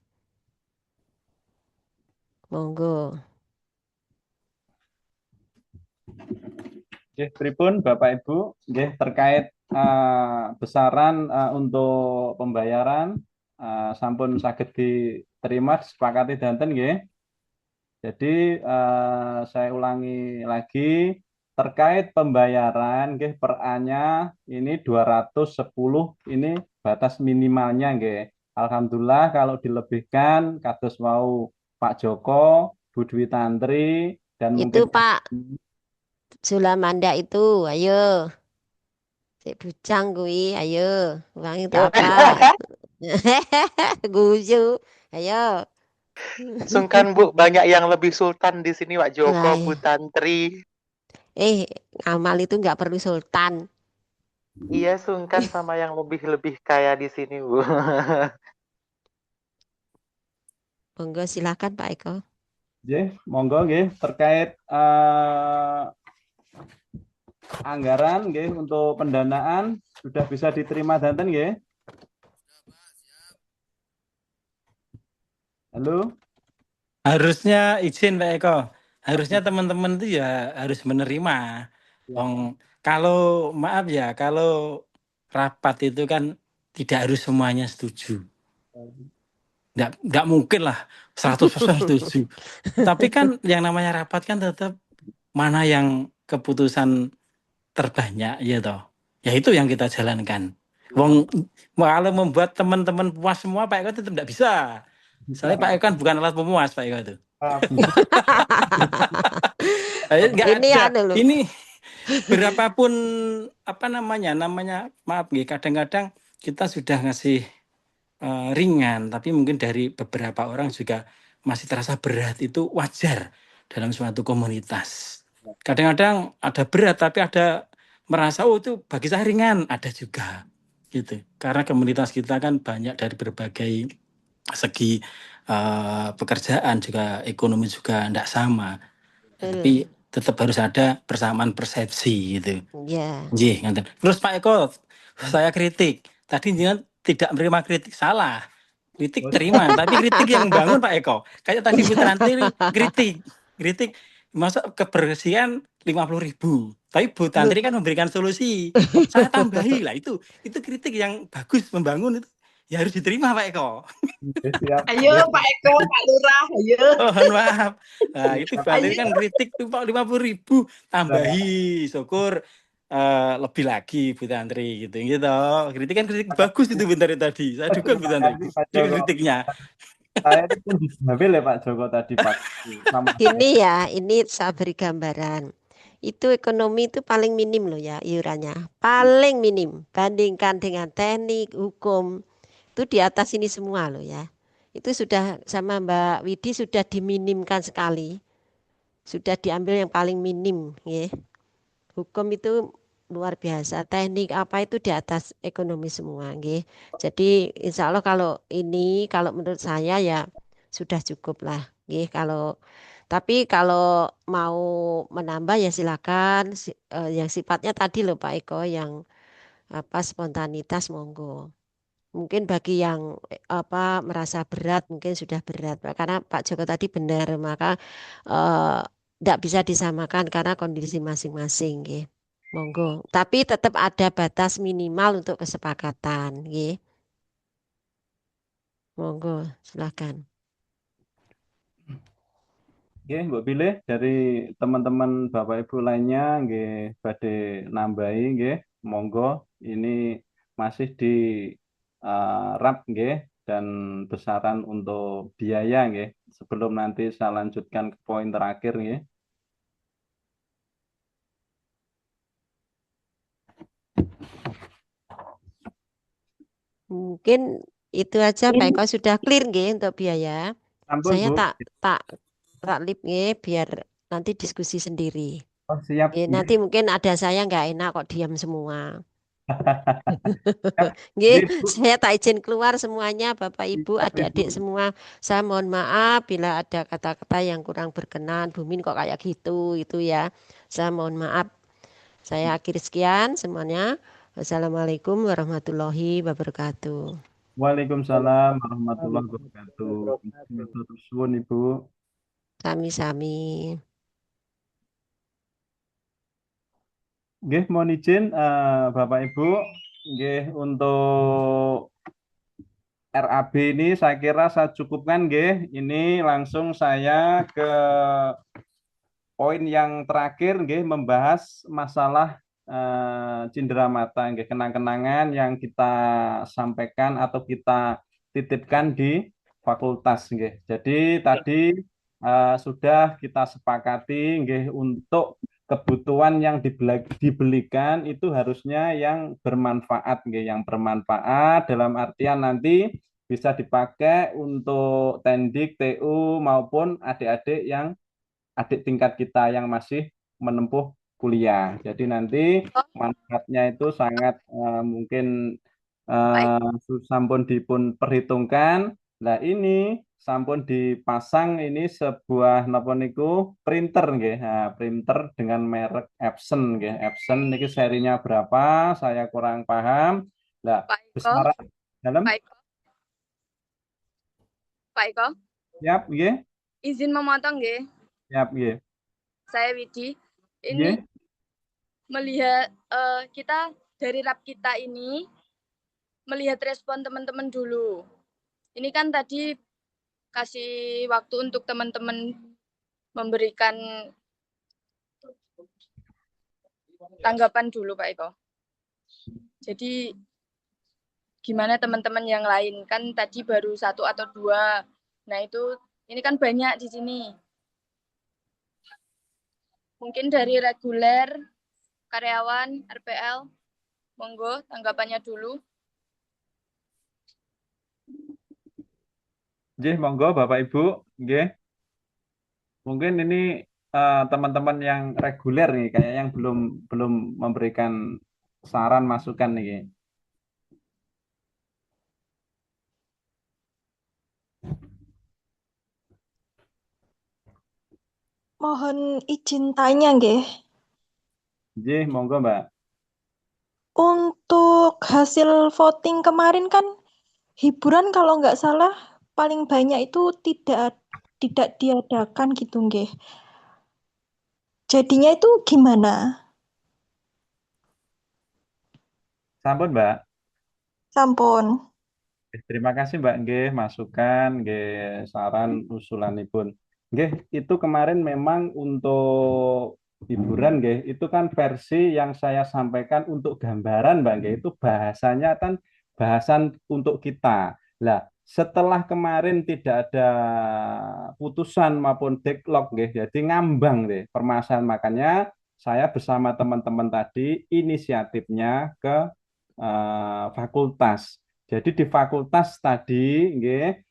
Monggo. Nggih, pripun Bapak Ibu, nggih terkait besaran untuk pembayaran sampun saged diterima disepakati danten nggih. Jadi saya ulangi lagi terkait pembayaran nggih per A-nya ini 210 ini batas minimalnya nggih. Alhamdulillah kalau dilebihkan kados mau Pak Joko, Bu Dwi Tantri dan Itu mungkin Pak Sulamanda itu, ayo. Si bujang kuwi, ayo. Ulangi tak apa? Guyu. Ayo. Sungkan Bu, banyak yang lebih sultan di sini Pak Lah, Joko, Bu Tantri. ngamal itu nggak perlu sultan. Iya, sungkan sama yang lebih-lebih kaya di sini Bu. Monggo silakan Pak Eko. nggih, monggo nggih terkait anggaran nggih untuk pendanaan sudah bisa diterima danten nggih. Halo. Harusnya izin Pak Eko. Harusnya teman-teman itu ya harus menerima. Wong kalau maaf ya, kalau rapat itu kan tidak harus semuanya setuju. Nggak mungkin lah 100% setuju. Tapi kan yang namanya rapat kan tetap mana yang keputusan terbanyak ya toh. Ya itu yang kita jalankan. Wong kalau membuat teman-teman puas semua Pak Eko tetap tidak bisa. Soalnya Pak Eko kan bukan alat pemuas Pak Eko itu. Nggak Ini ada. anu loh. Ini berapapun apa namanya maaf nih kadang-kadang kita sudah ngasih ringan, tapi mungkin dari beberapa orang juga masih terasa berat, itu wajar dalam suatu komunitas. Kadang-kadang ada berat, tapi ada merasa oh itu bagi saya ringan, ada juga gitu. Karena komunitas kita kan banyak dari berbagai segi pekerjaan juga ekonomi juga tidak sama, tapi tetap harus ada persamaan persepsi gitu. Ya. Nggih, terus Pak Eko, saya kritik. Tadi jangan tidak menerima kritik, salah. Kritik terima, tapi kritik yang membangun Pak Eko. Kayak tadi Bu Tranti kritik masa kebersihan 50.000. Tapi Bu Tantri kan memberikan solusi. Saya tambahi lah itu kritik yang bagus membangun itu. Ya harus diterima Pak Eko. Siap. Ayo Pak Eko, Pak Lurah, ayo. Mohon maaf. Nah, itu Tantri kan kritik tuh Pak 50.000 tambahi, syukur lebih lagi Bu Tantri gitu. Kritik kan kritik bagus itu Bu Tantri tadi. Saya dukung Bu Tantri. Kritiknya. Saya itu pun diambil ya Pak Joko tadi Pak. Ini ya, ini saya beri gambaran. Itu ekonomi itu paling minim loh ya iurannya. Paling minim. Bandingkan dengan teknik, hukum. Itu di atas ini semua loh ya. Itu sudah sama Mbak Widi sudah diminimkan sekali. Sudah diambil yang paling minim. Ya. Hukum itu luar biasa. Teknik apa itu di atas ekonomi semua. Ya. Jadi insya Allah kalau menurut saya ya sudah cukup lah. Ya. Tapi kalau mau menambah ya silakan. Yang sifatnya tadi loh Pak Eko yang spontanitas monggo. Mungkin bagi yang merasa berat mungkin sudah berat karena Pak Joko tadi benar maka tidak bisa disamakan karena kondisi masing-masing, nggih. Monggo. Tapi tetap ada batas minimal untuk kesepakatan, nggih. Monggo, silakan. Nggih, Mbak Pilih dari teman-teman Bapak Ibu lainnya nggih badhe nambahi nggih, monggo ini masih di RAP nggih dan besaran untuk biaya nggih. Sebelum nanti saya lanjutkan ke poin terakhir nggih. Mungkin itu aja Pak Eko sudah clear nggih untuk biaya. Ampun, Saya Bu. tak lip nggih biar nanti diskusi sendiri. Oh, siap. Nanti mungkin ada saya nggak enak kok diam semua. Nggih, Nggih, Bu. saya tak izin keluar semuanya Bapak Ibu, adik-adik semua. Saya mohon maaf bila ada kata-kata yang kurang berkenan. Bu Min kok kayak gitu itu ya. Saya mohon maaf. Saya akhiri sekian semuanya. Wassalamualaikum warahmatullahi wabarakatuh. Waalaikumsalam warahmatullahi wabarakatuh. Suwun Ibu. Sami-sami. Nggih, mohon izin Bapak Ibu, nggih untuk RAB ini saya kira saya cukupkan nggih. Ini langsung saya ke poin yang terakhir nggih, membahas masalah cindera mata nggih, kenang-kenangan yang kita sampaikan atau kita titipkan di fakultas nggih. Jadi tadi sudah kita sepakati nggih, untuk kebutuhan yang dibelikan itu harusnya yang bermanfaat nggih, yang bermanfaat dalam artian nanti bisa dipakai untuk tendik, TU maupun adik-adik yang adik tingkat kita yang masih menempuh kuliah. Jadi nanti manfaatnya itu sangat mungkin sampun dipun perhitungkan. Nah ini sampun dipasang ini sebuah napa niku printer nggih. Nah, printer dengan merek Epson nggih. Epson niki serinya berapa? Saya kurang paham. Nah, Pak Eko, besaran dalam Pak Eko, Pak Eko, siap nggih. izin memotong nggih. Siap nggih. Saya Widi. Ini Nggih. melihat kita dari rap kita ini melihat respon teman-teman dulu. Ini kan tadi kasih waktu untuk teman-teman memberikan tanggapan dulu Pak Eko. Jadi gimana teman-teman yang lain? Kan tadi baru 1 atau 2. Nah itu ini kan banyak di sini. Mungkin dari reguler, karyawan, RPL, monggo tanggapannya dulu. Nggih, monggo Bapak Ibu, nggih. Mungkin ini teman-teman yang reguler nih, kayak yang belum memberikan saran masukan nih. Mohon izin tanya nggih. Nggih, monggo Mbak. Untuk hasil voting kemarin kan hiburan kalau nggak salah paling banyak itu tidak diadakan gitu nggih. Jadinya itu gimana? Sampun Mbak. Sampun. Terima kasih Mbak nggih, masukan nggih, saran usulanipun. Nggih, itu kemarin memang untuk hiburan nggih, itu kan versi yang saya sampaikan untuk gambaran Mbak nggih, itu bahasanya kan bahasan untuk kita. Lah, setelah kemarin tidak ada putusan maupun deadlock nggih, jadi ngambang deh permasalahan, makanya saya bersama teman-teman tadi inisiatifnya ke fakultas. Jadi di fakultas tadi, nggih,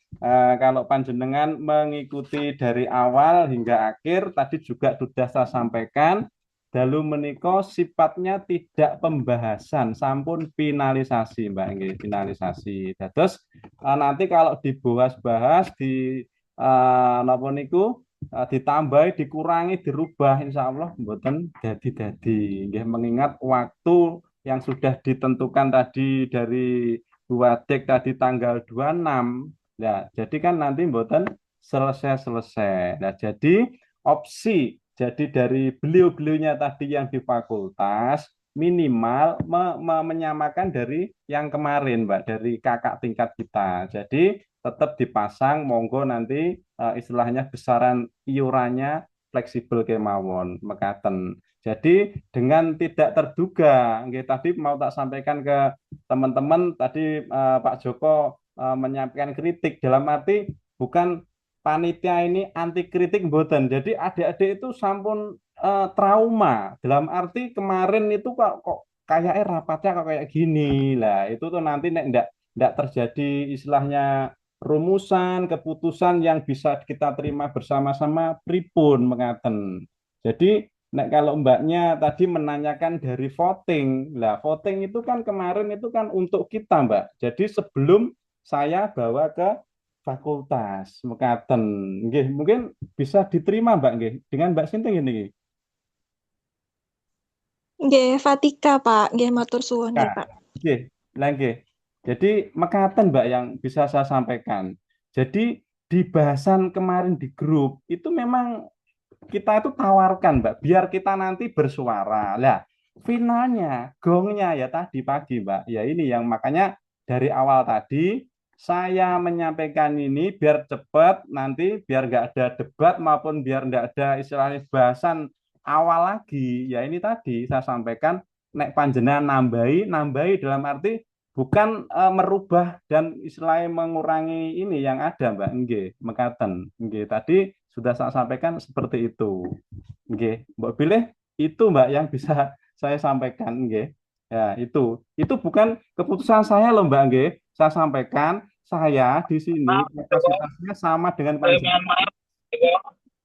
kalau panjenengan mengikuti dari awal hingga akhir, tadi juga sudah saya sampaikan, dalu menika sifatnya tidak pembahasan, sampun finalisasi, Mbak, nggih, finalisasi. Terus nanti kalau dibahas-bahas di napa niku ditambahi, dikurangi, dirubah, insya Allah mboten dadi-dadi, nggih, mengingat waktu yang sudah ditentukan tadi dari Buadek tadi tanggal 26. Nah, jadi kan nanti mboten selesai-selesai. Nah, jadi opsi jadi dari beliau-beliaunya tadi yang di fakultas minimal menyamakan dari yang kemarin, Mbak, dari kakak tingkat kita. Jadi tetap dipasang, monggo nanti istilahnya besaran iurannya fleksibel kemawon mekaten. Jadi dengan tidak terduga, nggih, tadi mau tak sampaikan ke teman-teman tadi Pak Joko menyampaikan kritik dalam arti bukan panitia ini anti kritik mboten. Jadi adik-adik itu sampun trauma dalam arti kemarin itu kok kayaknya rapatnya kok kayak gini lah. Itu tuh nanti nek ndak terjadi istilahnya rumusan keputusan yang bisa kita terima bersama-sama pripun mengaten. Jadi kalau Mbaknya tadi menanyakan dari voting, lah voting itu kan kemarin itu kan untuk kita Mbak. Jadi sebelum saya bawa ke fakultas, mekaten, nggih, mungkin bisa diterima Mbak nggih dengan Mbak Sinting ini. Nggih, Fatika Pak, nggih matur suwun nggih Pak. Nggih, lah nggih. Jadi mekaten Mbak yang bisa saya sampaikan. Jadi di bahasan kemarin di grup itu memang kita itu tawarkan Mbak, biar kita nanti bersuara. Lah, finalnya, gongnya ya tadi pagi Mbak. Ya ini yang makanya dari awal tadi saya menyampaikan ini biar cepat, nanti biar nggak ada debat maupun biar nggak ada istilahnya bahasan awal lagi. Ya ini tadi saya sampaikan, nek panjenengan nambahi dalam arti bukan merubah dan istilahnya mengurangi ini yang ada, Mbak. Nggih, mekaten. Nggih, tadi sudah saya sampaikan seperti itu. Nggih, Mbak pilih itu, Mbak, yang bisa saya sampaikan. Nggih. Ya, itu bukan keputusan saya loh, Mbak. Nggih. Saya sampaikan, saya di sini Maaf, kapasitasnya sama dengan saya panjenengan mohon maaf, Eko.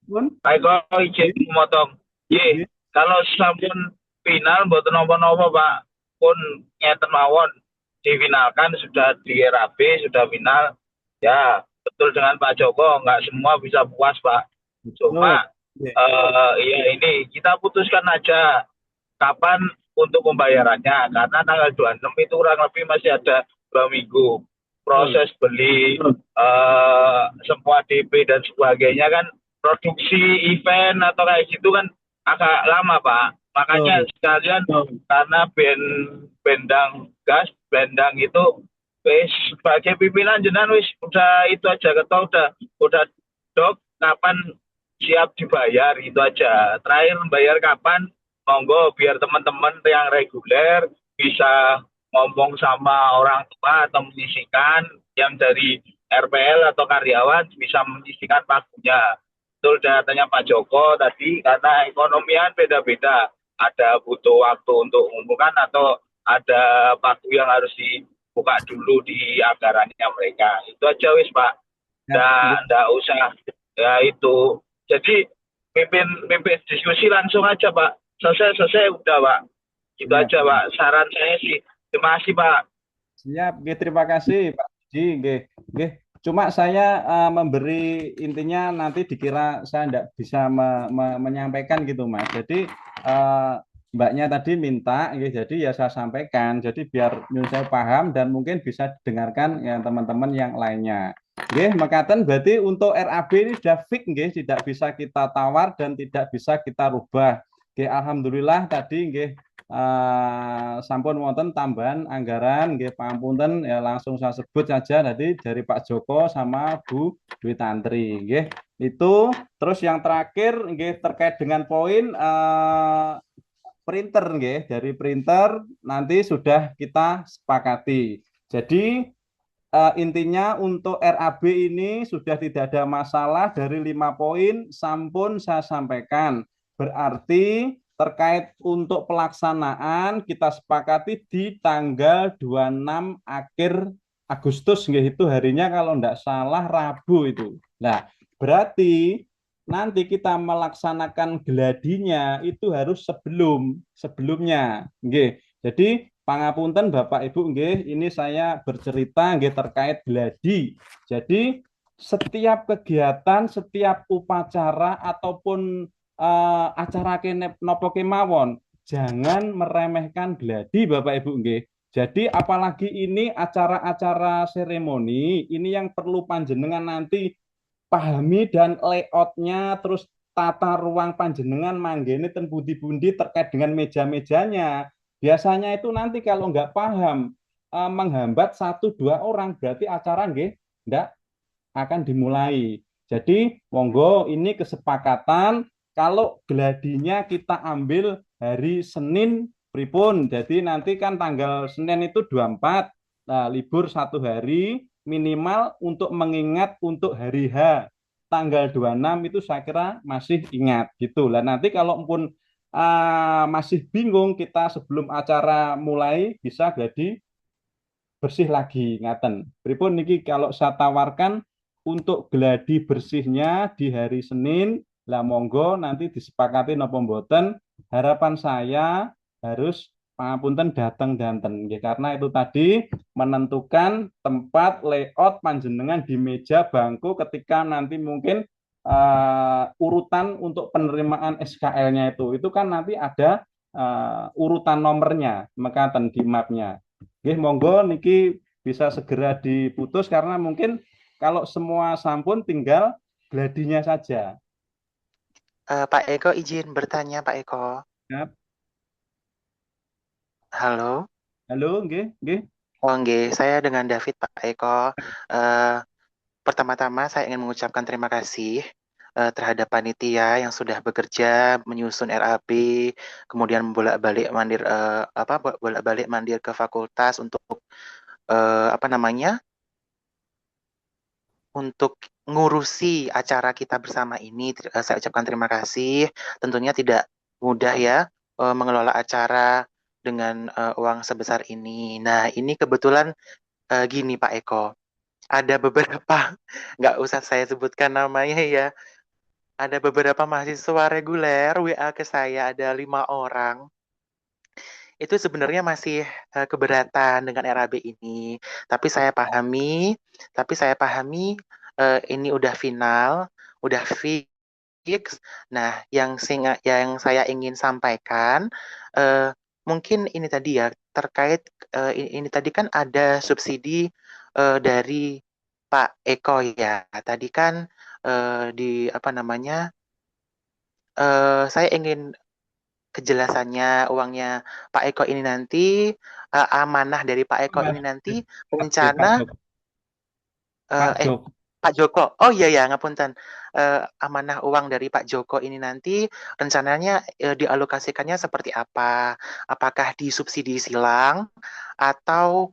pun. Eko izin memotong. Nggih. Kalau sampun final mboten napa-napa Pak, pun ngeten mawon difinalkan sudah di RAB sudah final. Ya, betul dengan Pak Joko, nggak semua bisa puas Pak. Cuma Nggih. ya ini kita putuskan aja kapan untuk pembayarannya karena tanggal 26 itu kurang lebih masih ada 2 minggu. Proses beli semua DP dan sebagainya kan produksi event atau kayak gitu kan agak lama Pak. Makanya sekalian karena bendang gas, bendang itu wis sebagai pimpinan jenengan wis udah itu aja ketau udah dok kapan siap dibayar itu aja. Terakhir bayar kapan? Monggo biar teman-teman yang reguler bisa ngomong sama orang tua atau menyisikan yang dari RPL atau karyawan bisa menyisikan pagunya. Betul datanya Pak Joko tadi karena ekonomian beda-beda. Ada butuh waktu untuk mengumumkan atau ada pagu yang harus dibuka dulu di anggarannya mereka. Itu aja wis Pak. Nggak usah ya itu. Jadi pimpin diskusi langsung aja Pak. Selesai udah Pak. Gitu aja Pak. Saran saya sih. Terima kasih Pak. Siap, nggih, terima kasih Pak Ji, nggih. Nggih. Cuma saya memberi intinya nanti dikira saya tidak bisa menyampaikan gitu Mas. Jadi Mbaknya tadi minta, nggih, jadi ya saya sampaikan. Jadi biar saya paham dan mungkin bisa didengarkan ya teman-teman yang lainnya. Nggih, mekaten berarti untuk RAB ini sudah fix nggih, tidak bisa kita tawar dan tidak bisa kita rubah. Nggih, alhamdulillah tadi nggih sampun wonten tambahan anggaran nggih pangapunten ya langsung saya sebut saja tadi dari Pak Joko sama Bu Dwi Tantri nggih. Itu terus yang terakhir nggih terkait dengan poin printer nggih, dari printer nanti sudah kita sepakati. Jadi intinya untuk RAB ini sudah tidak ada masalah dari 5 poin sampun saya sampaikan. Berarti terkait untuk pelaksanaan kita sepakati di tanggal 26 akhir Agustus nggih, itu harinya kalau tidak salah Rabu itu. Nah, berarti nanti kita melaksanakan geladinya itu harus sebelumnya nggih. Jadi pangapunten Bapak Ibu nggih, ini saya bercerita nggih terkait gladi. Jadi setiap kegiatan, setiap upacara ataupun acara nopo kemawon, jangan meremehkan gladi Bapak Ibu nggih. Jadi apalagi ini acara-acara seremoni, ini yang perlu panjenengan nanti pahami dan layoutnya, terus tata ruang panjenengan manggene ten pundi-pundi terkait dengan meja-mejanya. Biasanya itu nanti kalau nggak paham menghambat 1-2 orang, berarti acara nggih nggak akan dimulai. Jadi monggo ini kesepakatan kalau gladinya kita ambil hari Senin pripun. Jadi nanti kan tanggal Senin itu 24, nah, libur 1 hari minimal untuk mengingat untuk hari H tanggal 26 itu saya kira masih ingat gitu lah. Nanti kalau pun masih bingung kita sebelum acara mulai bisa gladi bersih lagi ngaten. Pripun niki kalau saya tawarkan untuk gladi bersihnya di hari Senin, lah monggo nanti disepakati napa mboten. Harapan saya harus pangapunten datang danten karena itu tadi menentukan tempat layout panjenengan di meja bangku ketika nanti mungkin urutan untuk penerimaan SKL-nya itu kan nanti ada urutan nomornya mekaten di mapnya. Nggih, monggo niki bisa segera diputus karena mungkin kalau semua sampun tinggal gladinya saja. Pak Eko izin bertanya Pak Eko. Yap. Halo. Halo, nggih, nggih. Oh, nggih, saya dengan David Pak Eko. Eh, Pertama-tama saya ingin mengucapkan terima kasih terhadap panitia yang sudah bekerja menyusun RAB, kemudian bolak-balik mandir bolak-balik mandir ke fakultas untuk apa namanya? Untuk ngurusi acara kita bersama ini. Saya ucapkan terima kasih. Tentunya tidak mudah ya mengelola acara dengan uang sebesar ini. Nah, ini kebetulan gini Pak Eko. Ada beberapa, nggak usah saya sebutkan namanya ya, ada beberapa mahasiswa reguler WA ke saya, ada 5 orang. Itu sebenarnya masih keberatan dengan RAB ini. Tapi saya pahami ini udah final, udah fix. Nah, yang saya ingin sampaikan, mungkin ini tadi ya, terkait ini tadi kan ada subsidi dari Pak Eko ya. Tadi kan di apa namanya? Saya ingin kejelasannya uangnya Pak Eko ini nanti amanah dari Pak Eko ini nanti rencana Pak Joko. Pak Joko. Oh iya ya, ngapunten. Amanah uang dari Pak Joko ini nanti rencananya dialokasikannya seperti apa? Apakah disubsidi silang atau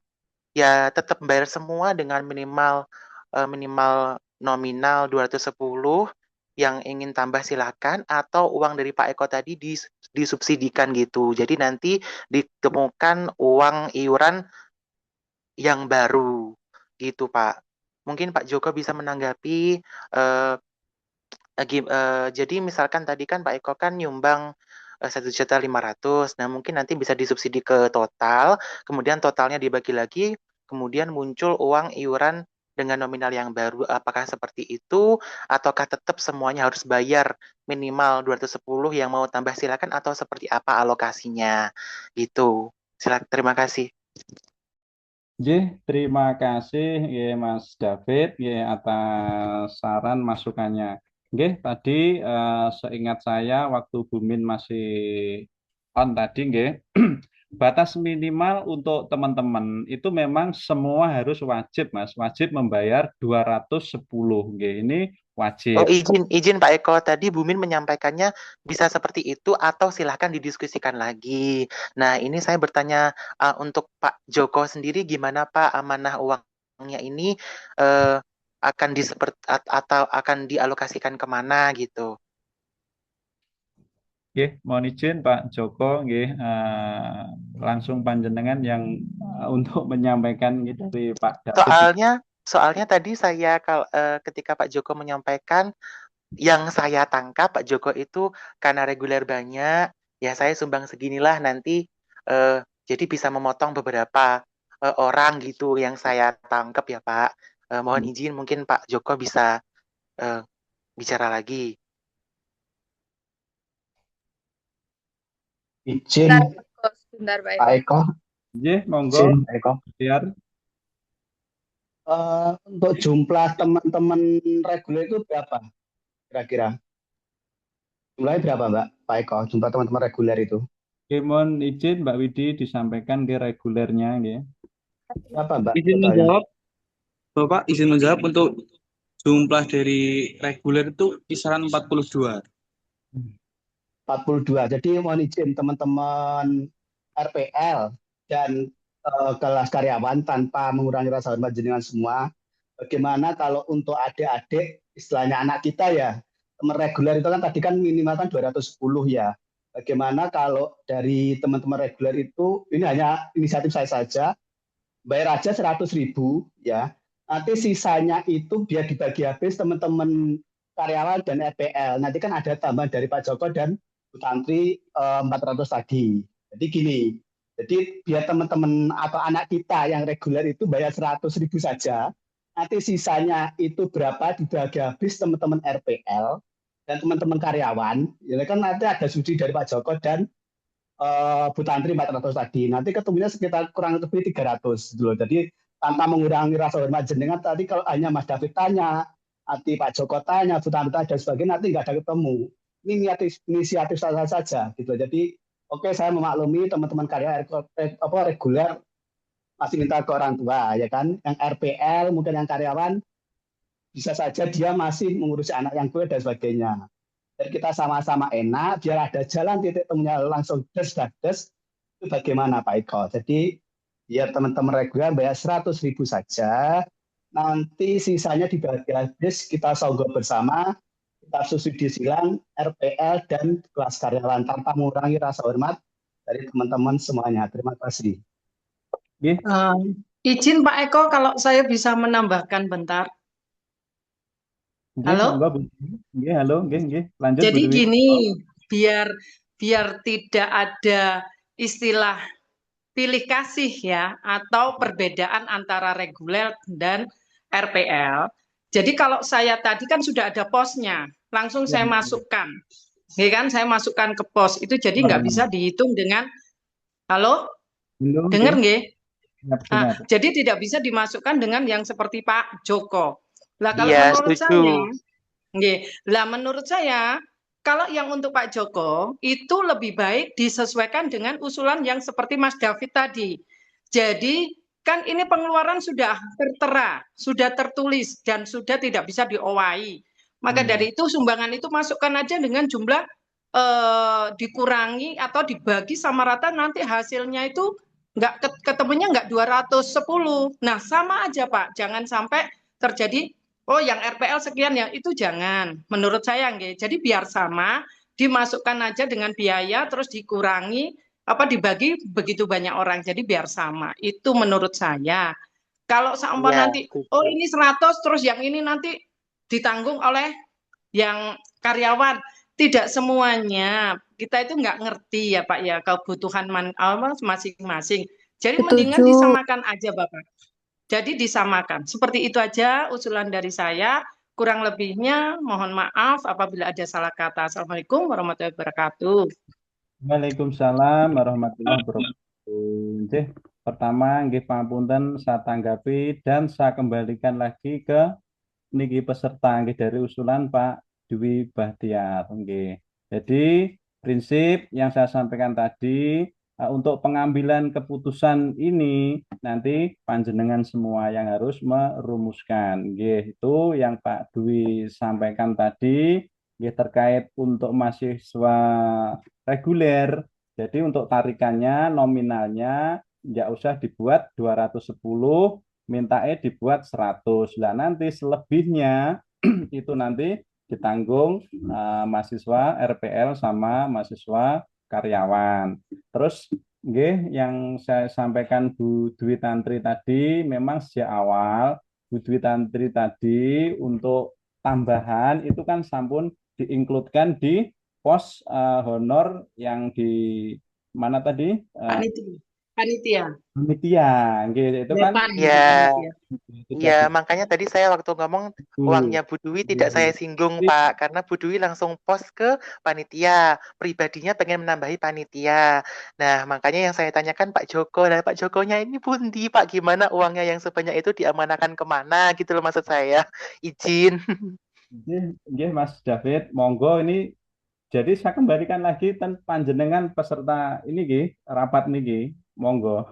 ya tetap bayar semua dengan minimal nominal 210, yang ingin tambah silakan, atau uang dari Pak Eko tadi disubsidikan gitu. Jadi nanti ditemukan uang iuran yang baru gitu Pak. Mungkin Pak Joko bisa menanggapi. Jadi misalkan tadi kan Pak Eko kan nyumbang 1.500.000. Nah, mungkin nanti bisa disubsidi ke total, kemudian totalnya dibagi lagi, kemudian muncul uang iuran dengan nominal yang baru. Apakah seperti itu, ataukah tetap semuanya harus bayar minimal 210, yang mau tambah silakan, atau seperti apa alokasinya? Gitu. Silakan, terima kasih. Terima kasih ya Mas David ya atas saran masukannya. Tadi seingat saya waktu Bumin masih on tadi batas minimal untuk teman-teman itu memang semua harus wajib Mas, wajib membayar 210. Ini Oh, wajib. izin Pak Eko, tadi Bumin menyampaikannya bisa seperti itu atau silahkan didiskusikan lagi. Nah, ini saya bertanya untuk Pak Joko sendiri, gimana Pak amanah uangnya ini akan atau akan dialokasikan kemana gitu? Mohon izin Pak Joko, langsung panjenengan yang untuk menyampaikan dari Pak David. Soalnya tadi saya ketika Pak Joko menyampaikan, yang saya tangkap Pak Joko itu karena reguler banyak, ya saya sumbang seginilah nanti, jadi bisa memotong beberapa orang gitu yang saya tangkap ya Pak. Mohon izin mungkin Pak Joko bisa bicara lagi. Izin Sebentar, Pak Pak Eko. Monggo. Izin Pak Eko. Biar. Untuk jumlah teman-teman reguler itu berapa kira-kira? Jumlahnya berapa Mbak Pak Eko? Jumlah teman-teman reguler itu? Mohon izin Mbak Widi disampaikan ke regulernya. Berapa Mbak? Izin menjawab, Bapak izin menjawab untuk jumlah dari reguler itu kisaran 42. 42. Jadi mohon izin teman-teman RPL dan kelas karyawan tanpa mengurangi rasa hormat jenengan semua. Bagaimana kalau untuk adik-adik, istilahnya anak kita ya, teman reguler itu kan tadi kan minimal kan 210 ya. Bagaimana kalau dari teman-teman reguler itu, ini hanya inisiatif saya saja, bayar aja 100.000 ya. Nanti sisanya itu biar dibagi habis teman-teman karyawan dan RPL. Nanti kan ada tambahan dari Pak Joko dan Bu Tantri 400 tadi. Jadi gini, jadi biar teman-teman atau anak kita yang reguler itu bayar 100.000 saja. Nanti sisanya itu berapa dibagi habis teman-teman RPL dan teman-teman karyawan. Ya kan nanti ada subsidi dari Pak Joko dan Bu Tantri 400 tadi. Nanti ketemunya sekitar kurang lebih 300 dulu. Jadi tanpa mengurangi rasa hormat jenengan tadi, kalau hanya Mas David tanya, nanti Pak Joko tanya, Bu Tantri tanya dan sebagainya, nanti nggak ada ketemu. Ini inisiatif saya saja gitu. Jadi oke, saya memaklumi teman-teman karya reguler masih minta ke orang tua, ya kan? Yang RPL, mungkin yang karyawan, bisa saja dia masih mengurusi anak yang tua dan sebagainya. Dan kita sama-sama enak, biar ada jalan titik temunya langsung des, itu bagaimana Pak Eko? Jadi biar teman-teman reguler bayar 100.000 saja, nanti sisanya dibagi habis, kita songgo bersama, kita subsidi silang, RPL, dan kelas karyawan tanpa mengurangi rasa hormat dari teman-teman semuanya. Terima kasih. Nggih, Izin Pak Eko kalau saya bisa menambahkan bentar. nggih, Halo? monggo Bu. Nggih, halo, nggih, lanjut Bu Jadi Dwi. gini, biar tidak ada istilah pilih kasih ya atau perbedaan antara reguler dan RPL. Jadi kalau saya tadi kan sudah ada posnya, langsung saya masukkan. Ya kan, saya masukkan ke pos. Itu jadi nggak bisa dihitung dengan halo? Belum, Dengar nggih. nggih? Siap, Nah, dengar. jadi tidak bisa dimasukkan dengan yang seperti Pak Joko. Lah kalau Iya, menurut setuju. saya, nggih. Lah menurut saya kalau yang untuk Pak Joko itu lebih baik disesuaikan dengan usulan yang seperti Mas David tadi. Jadi kan ini pengeluaran sudah tertera, sudah tertulis dan sudah tidak bisa diowai. Maka dari itu sumbangan itu masukkan aja dengan jumlah dikurangi atau dibagi sama rata, nanti hasilnya itu ketemunya nggak 210. Nah sama aja Pak, jangan sampai terjadi oh yang RPL sekian ya, itu jangan. Menurut saya nggih. Jadi biar sama, dimasukkan aja dengan biaya terus dikurangi apa dibagi begitu banyak orang. Jadi biar sama. Itu menurut saya. Kalau seumpama Iya, nanti oh ini 100 terus yang ini nanti ditanggung oleh yang karyawan. Tidak semuanya. Kita itu nggak ngerti ya Pak ya kebutuhan masing-masing. Jadi mendingan Setuju. disamakan aja Bapak. Jadi disamakan. Seperti itu aja usulan dari saya. Kurang lebihnya mohon maaf apabila ada salah kata. Assalamualaikum warahmatullahi wabarakatuh. Waalaikumsalam warahmatullahi wabarakatuh. Nggih, pertama nggih pangapunten saya tanggapi dan saya kembalikan lagi ke niki peserta nggih dari usulan Pak Dwi Bahtiar nggih. Jadi prinsip yang saya sampaikan tadi untuk pengambilan keputusan ini nanti panjenengan semua yang harus merumuskan nggih. Itu yang Pak Dwi sampaikan tadi nggih terkait untuk mahasiswa reguler. Jadi untuk tarikannya nominalnya nggak usah dibuat 210, mintae dibuat 100. Lah nanti selebihnya itu nanti ditanggung mahasiswa RPL sama mahasiswa karyawan. Terus nggih yang saya sampaikan Bu Dwi Tantri tadi memang sejak awal Bu Dwi Tantri tadi untuk tambahan itu kan sampun diinkludkan di pos honor yang di mana tadi? Panitia. Panitia, gitu. Itu kan Iya. itu Iya, tadi. makanya tadi saya waktu ngomong uangnya Bu Dwi tidak saya singgung, Pak, karena Bu Dwi langsung post ke panitia, pribadinya pengen menambahi panitia. Nah, makanya yang saya tanyakan Pak Joko, dan Pak Jokonya ini pundi, Pak, gimana uangnya yang sebanyak itu diamanahkan kemana, gitu loh maksud saya. Izin. Nggih, Mas David, monggo ini. Jadi saya kembalikan lagi panjenengan peserta ini nggih, rapat niki, monggo.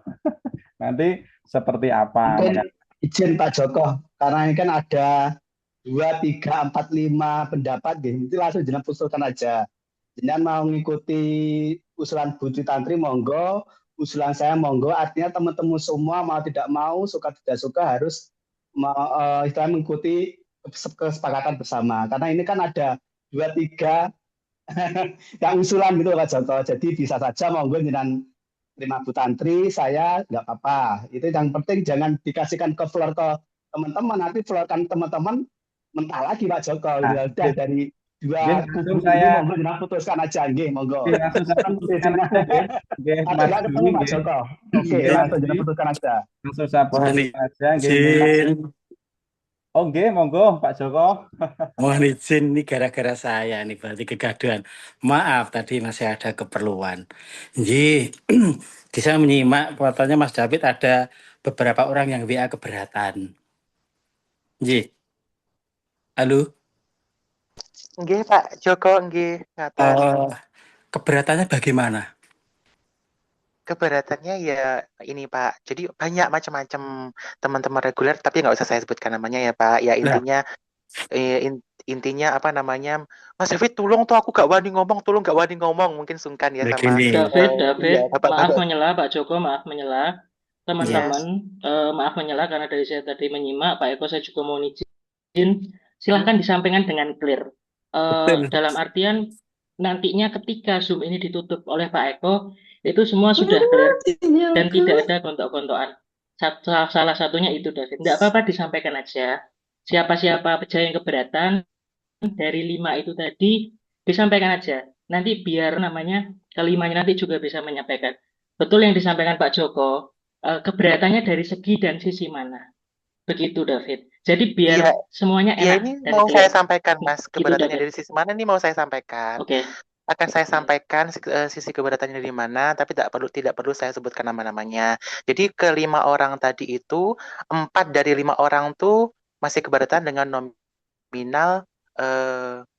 Nanti seperti apa? Mungkin izin Pak Joko, karena ini kan ada 2, 3, 4, 5 pendapat, itu langsung jenengan usulkan aja. Jenengan mau mengikuti usulan Bu Dwi Tantri, monggo. Usulan saya monggo. Artinya teman-teman semua mau tidak mau, suka tidak suka harus istilahnya mengikuti kesepakatan bersama. Karena ini kan ada 2, 3 yang usulan gitu Pak Joko. Jadi bisa saja monggo jenengan terima Bu Tantri, saya nggak apa-apa. Itu yang penting jangan dikasihkan ke floor ke teman-teman, nanti floorkan teman-teman mentah lagi Pak Joko. Nah, Udah dari dua langsung kubu saya monggo jenengan putuskan aja nggih, monggo. langsung saya putuskan aja nggih. Atau Mas nggak ketemu Dwi Pak nggih. Joko. Oke, Nggih, Mas langsung Dwi. jenengan putuskan aja. Langsung saya putuskan aja nggih. Oh nggih, monggo Pak Joko. Mohon izin nih gara-gara saya nih berarti kegaduhan. Maaf tadi masih ada keperluan. Jadi bisa menyimak fotonya Mas David ada beberapa orang yang WA keberatan. Ji. Halo. Nggih, Pak Joko, nggih. Ngatur. Keberatannya bagaimana? Keberatannya ya ini Pak. Jadi banyak macam-macam teman-teman reguler, tapi nggak usah saya sebutkan namanya ya Pak. Ya Nah, intinya apa namanya, Mas David tolong tuh aku gak wani ngomong, tolong gak wani ngomong, mungkin sungkan ya sama begini. David, maaf bapak-bapak. menyela Pak Joko, maaf menyela. Ya, Teman-teman, maaf menyela karena dari saya tadi menyimak, Pak Eko saya juga mau izin. Silahkan disampaikan dengan clear. Betul. Dalam artian nantinya ketika Zoom ini ditutup oleh Pak Eko, itu semua sudah clear dan tidak ada gontok-gontokan. Salah satunya itu David. Tidak apa-apa disampaikan aja. Siapa-siapa saja yang keberatan dari 5 itu tadi disampaikan aja. Nanti biar namanya kelimanya nanti juga bisa menyampaikan. Betul yang disampaikan Pak Joko, keberatannya dari segi dan sisi mana. Begitu David. Jadi biar Iya, semuanya iya enak ini dan mau saya clear. sampaikan Mas, Gitu keberatannya David. dari sisi mana nih mau saya sampaikan. Oke. Akan saya sampaikan sisi keberatannya dari mana, tapi tidak perlu saya sebutkan nama-namanya. Jadi ke-5 orang tadi itu, 4 dari 5 orang tuh masih keberatan dengan nominal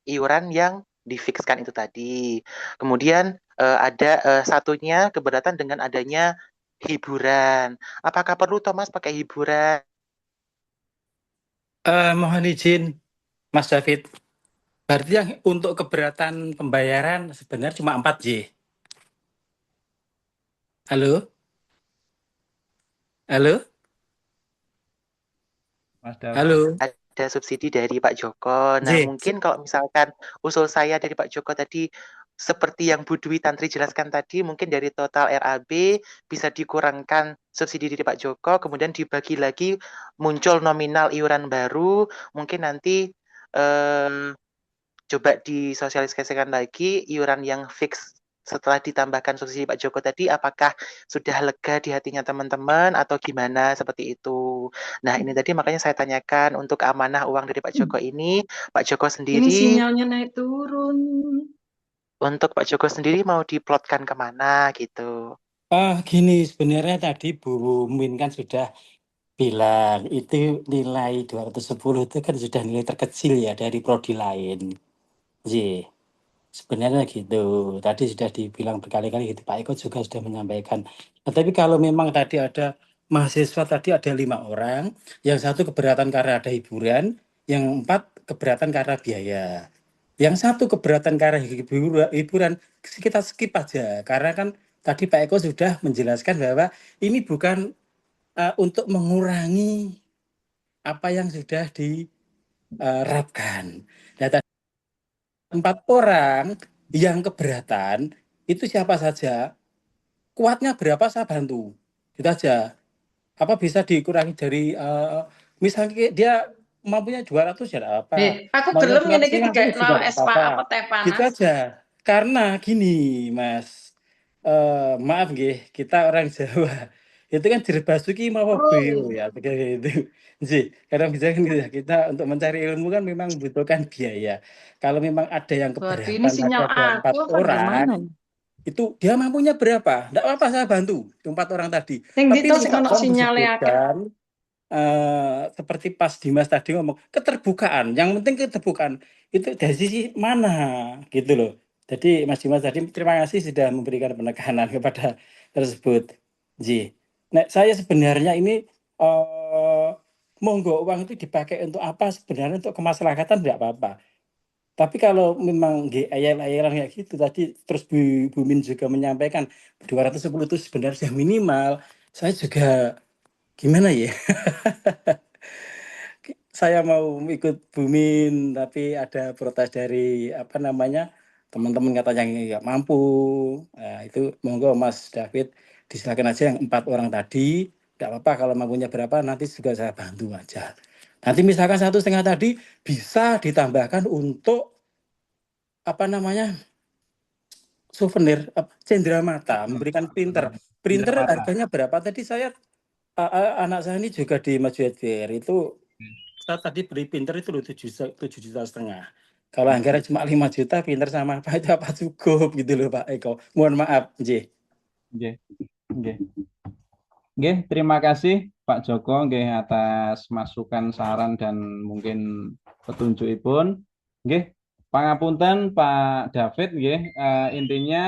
iuran yang difikskan itu tadi. Kemudian ada satunya keberatan dengan adanya hiburan. Apakah perlu Thomas pakai hiburan? Mohon izin, Mas David. Berarti yang untuk keberatan pembayaran sebenarnya cuma 4J. Halo? Halo? Mas David. Halo? Ada subsidi dari Pak Joko. Nah, J. mungkin kalau misalkan usul saya dari Pak Joko tadi, seperti yang Bu Dwi Tantri jelaskan tadi, mungkin dari total RAB bisa dikurangkan subsidi dari Pak Joko, kemudian dibagi lagi muncul nominal iuran baru, mungkin nanti coba disosialisasikan lagi iuran yang fix setelah ditambahkan subsidi Pak Joko tadi, apakah sudah lega di hatinya teman-teman atau gimana seperti itu. Nah, ini tadi makanya saya tanyakan untuk amanah uang dari Pak Joko ini, Pak Joko Ini sendiri, sinyalnya naik turun. untuk Pak Joko sendiri mau diplotkan kemana gitu. Gini, sebenarnya tadi Bu Min kan sudah bilang itu nilai 210 itu kan sudah nilai terkecil ya dari prodi lain. J. Sebenarnya gitu. Tadi sudah dibilang berkali-kali gitu. Pak Eko juga sudah menyampaikan. Nah, tapi kalau memang tadi ada mahasiswa tadi ada 5 orang, yang satu keberatan karena ada hiburan, yang 4 keberatan karena biaya. Yang satu keberatan karena hiburan kita skip aja. Karena kan tadi Pak Eko sudah menjelaskan bahwa ini bukan untuk mengurangi apa yang sudah diterapkan. Nah, 4 orang yang keberatan itu siapa saja, kuatnya berapa saya bantu. Itu aja. Apa bisa dikurangi dari misalnya dia mampunya 200 ya nggak apa. Aku Maunya gelem ngene iki 250 dikekno juga nggak es apa apa-apa. teh Gitu panas. aja. Karena gini, Mas. Maaf nggih, kita orang Jawa. Itu kan dirbasuki mau beo ya, kayak gitu. Jadi, kadang bisa kan kita untuk mencari ilmu kan memang membutuhkan biaya. Kalau memang ada yang Waduh, ini keberatan sinyal ada 4 aku apa orang, gimana? itu dia mampunya berapa? Enggak apa-apa saya bantu, 4 orang tadi. Sing Tapi dito sing minta ono tolong sinyale akeh. disebutkan seperti pas Dimas tadi ngomong keterbukaan. Yang penting keterbukaan itu dari sisi mana gitu loh. Jadi Mas Dimas tadi terima kasih sudah memberikan penekanan kepada tersebut. Ji. Nah, saya sebenarnya ini monggo uang itu dipakai untuk apa sebenarnya untuk kemaslahatan tidak apa-apa. Tapi kalau memang ayel-ayelan kayak gitu tadi terus Bu Min juga menyampaikan 210 itu sebenarnya minimal. Saya juga gimana ya? Saya mau ikut Bu Min tapi ada protes dari apa namanya? Teman-teman katanya nggak mampu. Nah, itu monggo Mas David disilakan aja yang 4 orang tadi. Nggak apa-apa kalau mampunya berapa nanti juga saya bantu aja. Nanti misalkan 1,5 tadi bisa ditambahkan untuk apa namanya souvenir cenderamata memberikan printer harganya berapa tadi saya anak saya ini juga di Masjid Fair itu saya tadi beli printer itu 7,5 juta. Kalau anggaran cuma 5 juta printer sama apa itu apa cukup gitu loh Pak Eko, mohon maaf J. Nggih, terima kasih Pak Joko nggih atas masukan, saran dan mungkin petunjukipun. Nggih, Pangapunten Pak David nggih, intinya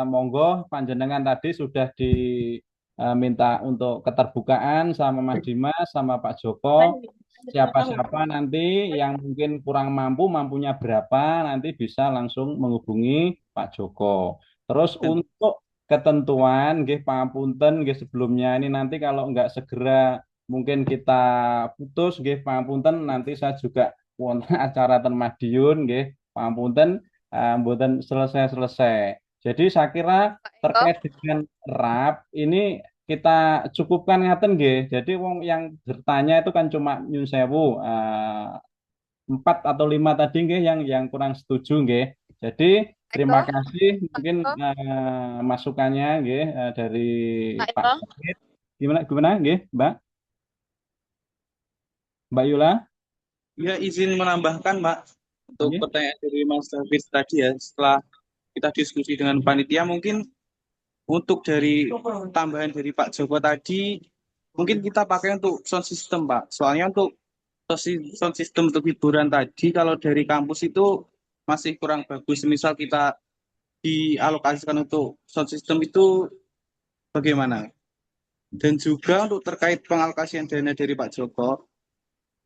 monggo panjenengan tadi sudah diminta untuk keterbukaan sama Mas Dimas sama Pak Joko. Siapa-siapa nanti yang mungkin kurang mampu, mampunya berapa, nanti bisa langsung menghubungi Pak Joko. Terus untuk ketentuan nggih pangapunten nggih sebelumnya ini nanti kalau nggak segera mungkin kita putus nggih pangapunten nanti saya juga wonten acara ten Madiun nggih pangapunten mboten selesai-selesai. Jadi saya kira terkait dengan RAP ini kita cukupkan ngaten nggih. Jadi wong yang bertanya itu kan cuma nyun sewu 4 atau 5 tadi nggih yang kurang setuju nggih. Jadi terima kasih mungkin masukannya nggih dari Pak David. Gimana nggih, Mbak? Mbak Yula? Ya, izin menambahkan, Mbak, untuk Nggih. pertanyaan dari Mas David tadi ya, setelah kita diskusi dengan panitia, mungkin untuk dari tambahan dari Pak Joko tadi, mungkin kita pakai untuk sound system, Pak. Soalnya untuk sound system untuk hiburan tadi, kalau dari kampus itu masih kurang bagus. Misal kita dialokasikan untuk sound system itu bagaimana? Dan juga untuk terkait pengalokasian dana dari Pak Joko,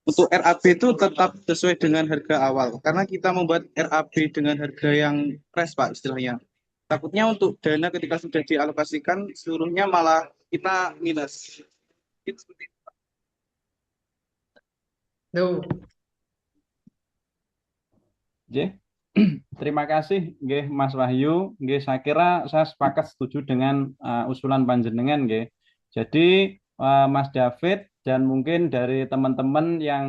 untuk RAB itu tetap sesuai dengan harga awal. Karena kita membuat RAB dengan harga yang fresh, Pak, istilahnya. Takutnya untuk dana ketika sudah dialokasikan, seluruhnya malah kita minus. Itu seperti itu. Duh. Nggih. Terima kasih nggih Mas Wahyu. Nggih saya kira saya sepakat setuju dengan usulan panjenengan nggih. Jadi Mas David dan mungkin dari teman-teman yang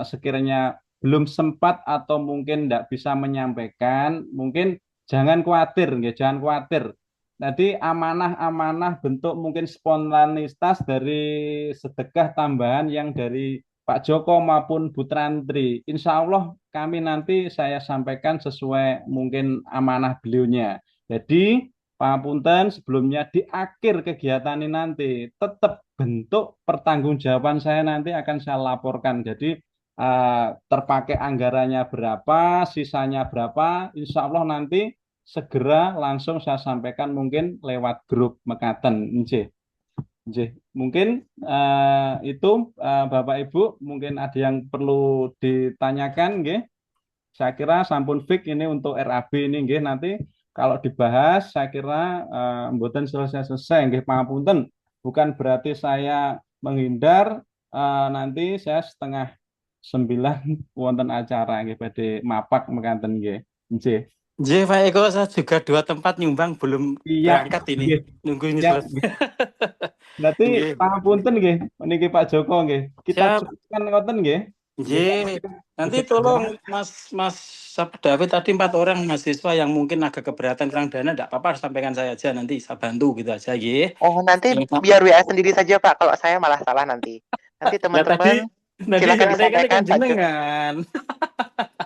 sekiranya belum sempat atau mungkin tidak bisa menyampaikan, mungkin jangan khawatir nggih, jangan khawatir. Jadi amanah-amanah bentuk mungkin spontanitas dari sedekah tambahan yang dari Pak Joko maupun Bu Trantri. Insya Allah kami nanti saya sampaikan sesuai mungkin amanah beliaunya. Jadi Pangapunten sebelumnya di akhir kegiatan ini nanti tetap bentuk pertanggungjawaban saya nanti akan saya laporkan. Jadi terpakai anggarannya berapa, sisanya berapa, insya Allah nanti segera langsung saya sampaikan mungkin lewat grup mekaten. Mungkin itu Bapak Ibu mungkin ada yang perlu ditanyakan nggih. Saya kira sampun fix ini untuk RAB ini nggih nanti kalau dibahas saya kira mboten selesai-selesai nggih pangapunten. Bukan berarti saya menghindar nanti saya 8:30 wonten acara nggih badhe mapak mekaten nggih. Nggih. Nggih, Pak Eko, saya juga 2 tempat nyumbang belum berangkat ini. Nggih. Nunggu ini Siap, selesai. nggih. Berarti Nggih. pangapunten nggih meniki Pak Joko nggih. Kita Siap. cukupkan ngoten nggih. Nggih. Nanti tolong Mas David tadi 4 orang mahasiswa yang mungkin agak keberatan kurang dana, enggak apa-apa sampaikan saya aja nanti saya bantu gitu aja nggih. Oh, nanti biar WA sendiri saja, Pak. Kalau saya malah salah nanti. Nanti teman-teman silakan disampaikan Pak Joko.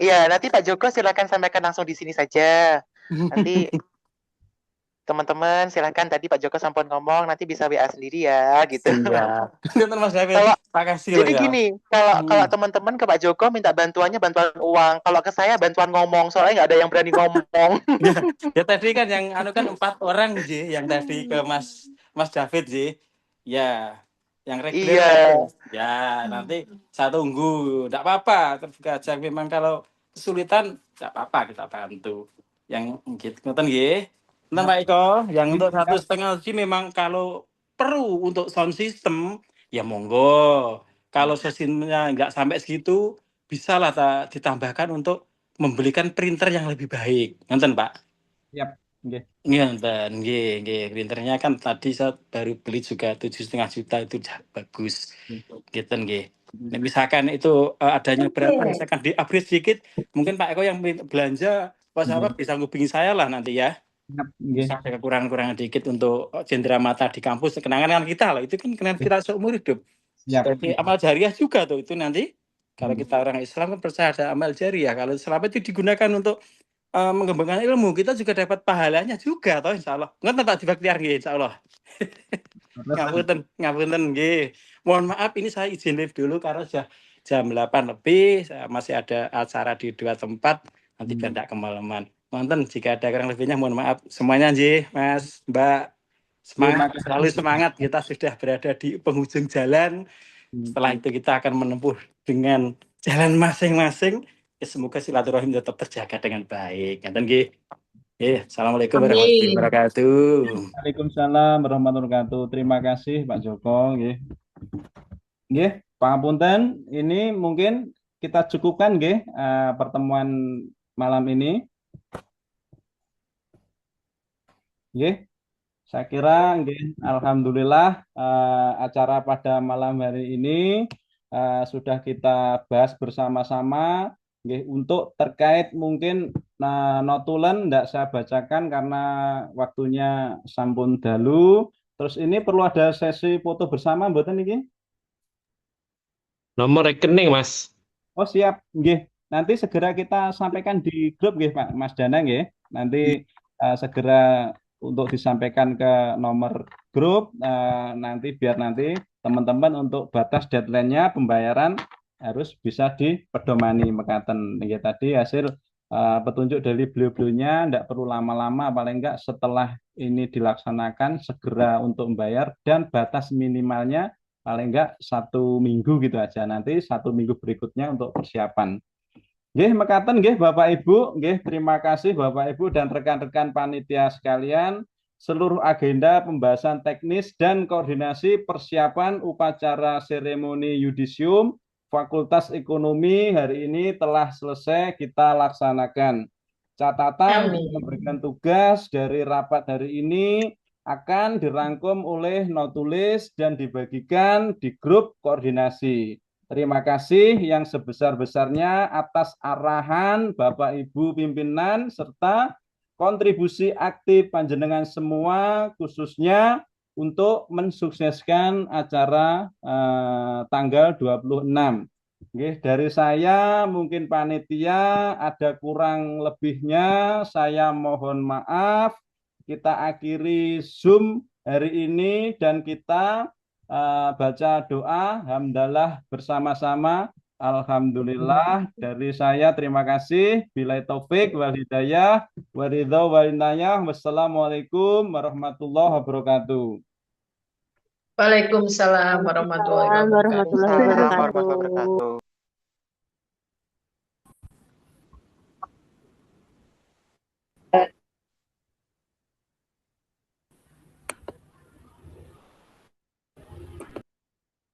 Iya, nanti Pak Joko silakan sampaikan langsung di sini saja. Nanti teman-teman silakan tadi Pak Joko sampun ngomong nanti bisa WA sendiri ya gitu. Iya. Mas David, makasih jadi gini, kalau teman-teman ke Pak Joko minta bantuan uang, kalau ke saya bantuan ngomong, soalnya nggak ada yang berani ngomong. Ya tadi kan yang kan 4 orang sih yang tadi ke Mas David sih. Ya, yang reguler. Iya. Ya, nanti saya tunggu. Enggak apa-apa, terbuka aja. Memang kalau kesulitan enggak apa-apa kita bantu. Yang gitu ngoten nggih. Nah, Pak Eko, yang untuk 1,5 G memang kalau perlu untuk sound system ya monggo. Kalau sistemnya nggak sampai segitu, bisalah ditambahkan untuk membelikan printer yang lebih baik. Nonton, Pak? Siap, nggih. Nonton, nggih. Printernya kan tadi saya baru beli juga 7,5 juta itu bagus. Gitu nggih. Nah, misalkan itu adanya berapa, misalkan di-upgrade sedikit, mungkin Pak Eko yang belanja apa bisa ngubungi saya lah nanti ya. Bisa ada kekurangan dikit untuk cendera mata di kampus, kenangan kita lah, itu kan kenangan kita seumur hidup. Jadi amal jariah juga tuh itu nanti. Kalau kita orang Islam kan percaya ada amal jariah. Kalau selama itu digunakan untuk mengembangkan ilmu, kita juga dapat pahalanya juga toh insya Allah. Nggak tak dibaktiar nggih insya Allah. Ngapunten nggih. Mohon maaf ini saya izin live dulu karena sudah jam 8 lebih, masih ada acara di 2 tempat, nanti biar tidak kemalaman. Nonton, jika ada kurang lebihnya mohon maaf. Semuanya Nji, Mas, Mbak, semangat, selalu semangat. Kita sudah berada di penghujung jalan. Setelah itu kita akan menempuh dengan jalan masing-masing. Ya, semoga silaturahim tetap terjaga dengan baik. Ngaten nggih. Assalamualaikum warahmatullahi wabarakatuh. Waalaikumsalam warahmatullahi wabarakatuh. Terima kasih Pak Joko nggih. Nggih, pangapunten, ini mungkin kita cukupkan nggih pertemuan malam ini. Nggih. Saya kira nggih, alhamdulillah acara pada malam hari ini sudah kita bahas bersama-sama nggih, untuk terkait mungkin notulen ndak saya bacakan karena waktunya sampun dalu. Terus ini perlu ada sesi foto bersama mboten niki? Nomor rekening, Mas. Oh, siap nggih. Nanti segera kita sampaikan di grup nggih, Pak Mas Dana nggih. Nanti segera untuk disampaikan ke nomor grup nanti biar nanti teman-teman untuk batas deadline-nya pembayaran harus bisa dipedomani mekaten. Nggih, tadi hasil petunjuk dari beliau-beliaunya tidak perlu lama-lama, paling enggak setelah ini dilaksanakan segera untuk membayar dan batas minimalnya paling enggak 1 minggu gitu aja, nanti 1 minggu berikutnya untuk persiapan. Nggih, mekaten nggih Bapak Ibu, nggih terima kasih Bapak Ibu dan rekan-rekan panitia sekalian. Seluruh agenda pembahasan teknis dan koordinasi persiapan upacara seremoni yudisium Fakultas Ekonomi hari ini telah selesai kita laksanakan. Catatan memberikan tugas dari rapat hari ini akan dirangkum oleh notulis dan dibagikan di grup koordinasi. Terima kasih yang sebesar-besarnya atas arahan Bapak Ibu pimpinan serta kontribusi aktif panjenengan semua, khususnya untuk mensukseskan acara tanggal 26. Oke, dari saya mungkin panitia ada kurang lebihnya, saya mohon maaf. Kita akhiri Zoom hari ini dan kita baca doa hamdalah bersama-sama. Alhamdulillah. Dari saya terima kasih. Billahi taufik wal hidayah wa ridha wal inayah. Wassalamualaikum warahmatullahi wabarakatuh. Waalaikumsalam warahmatullahi wabarakatuh.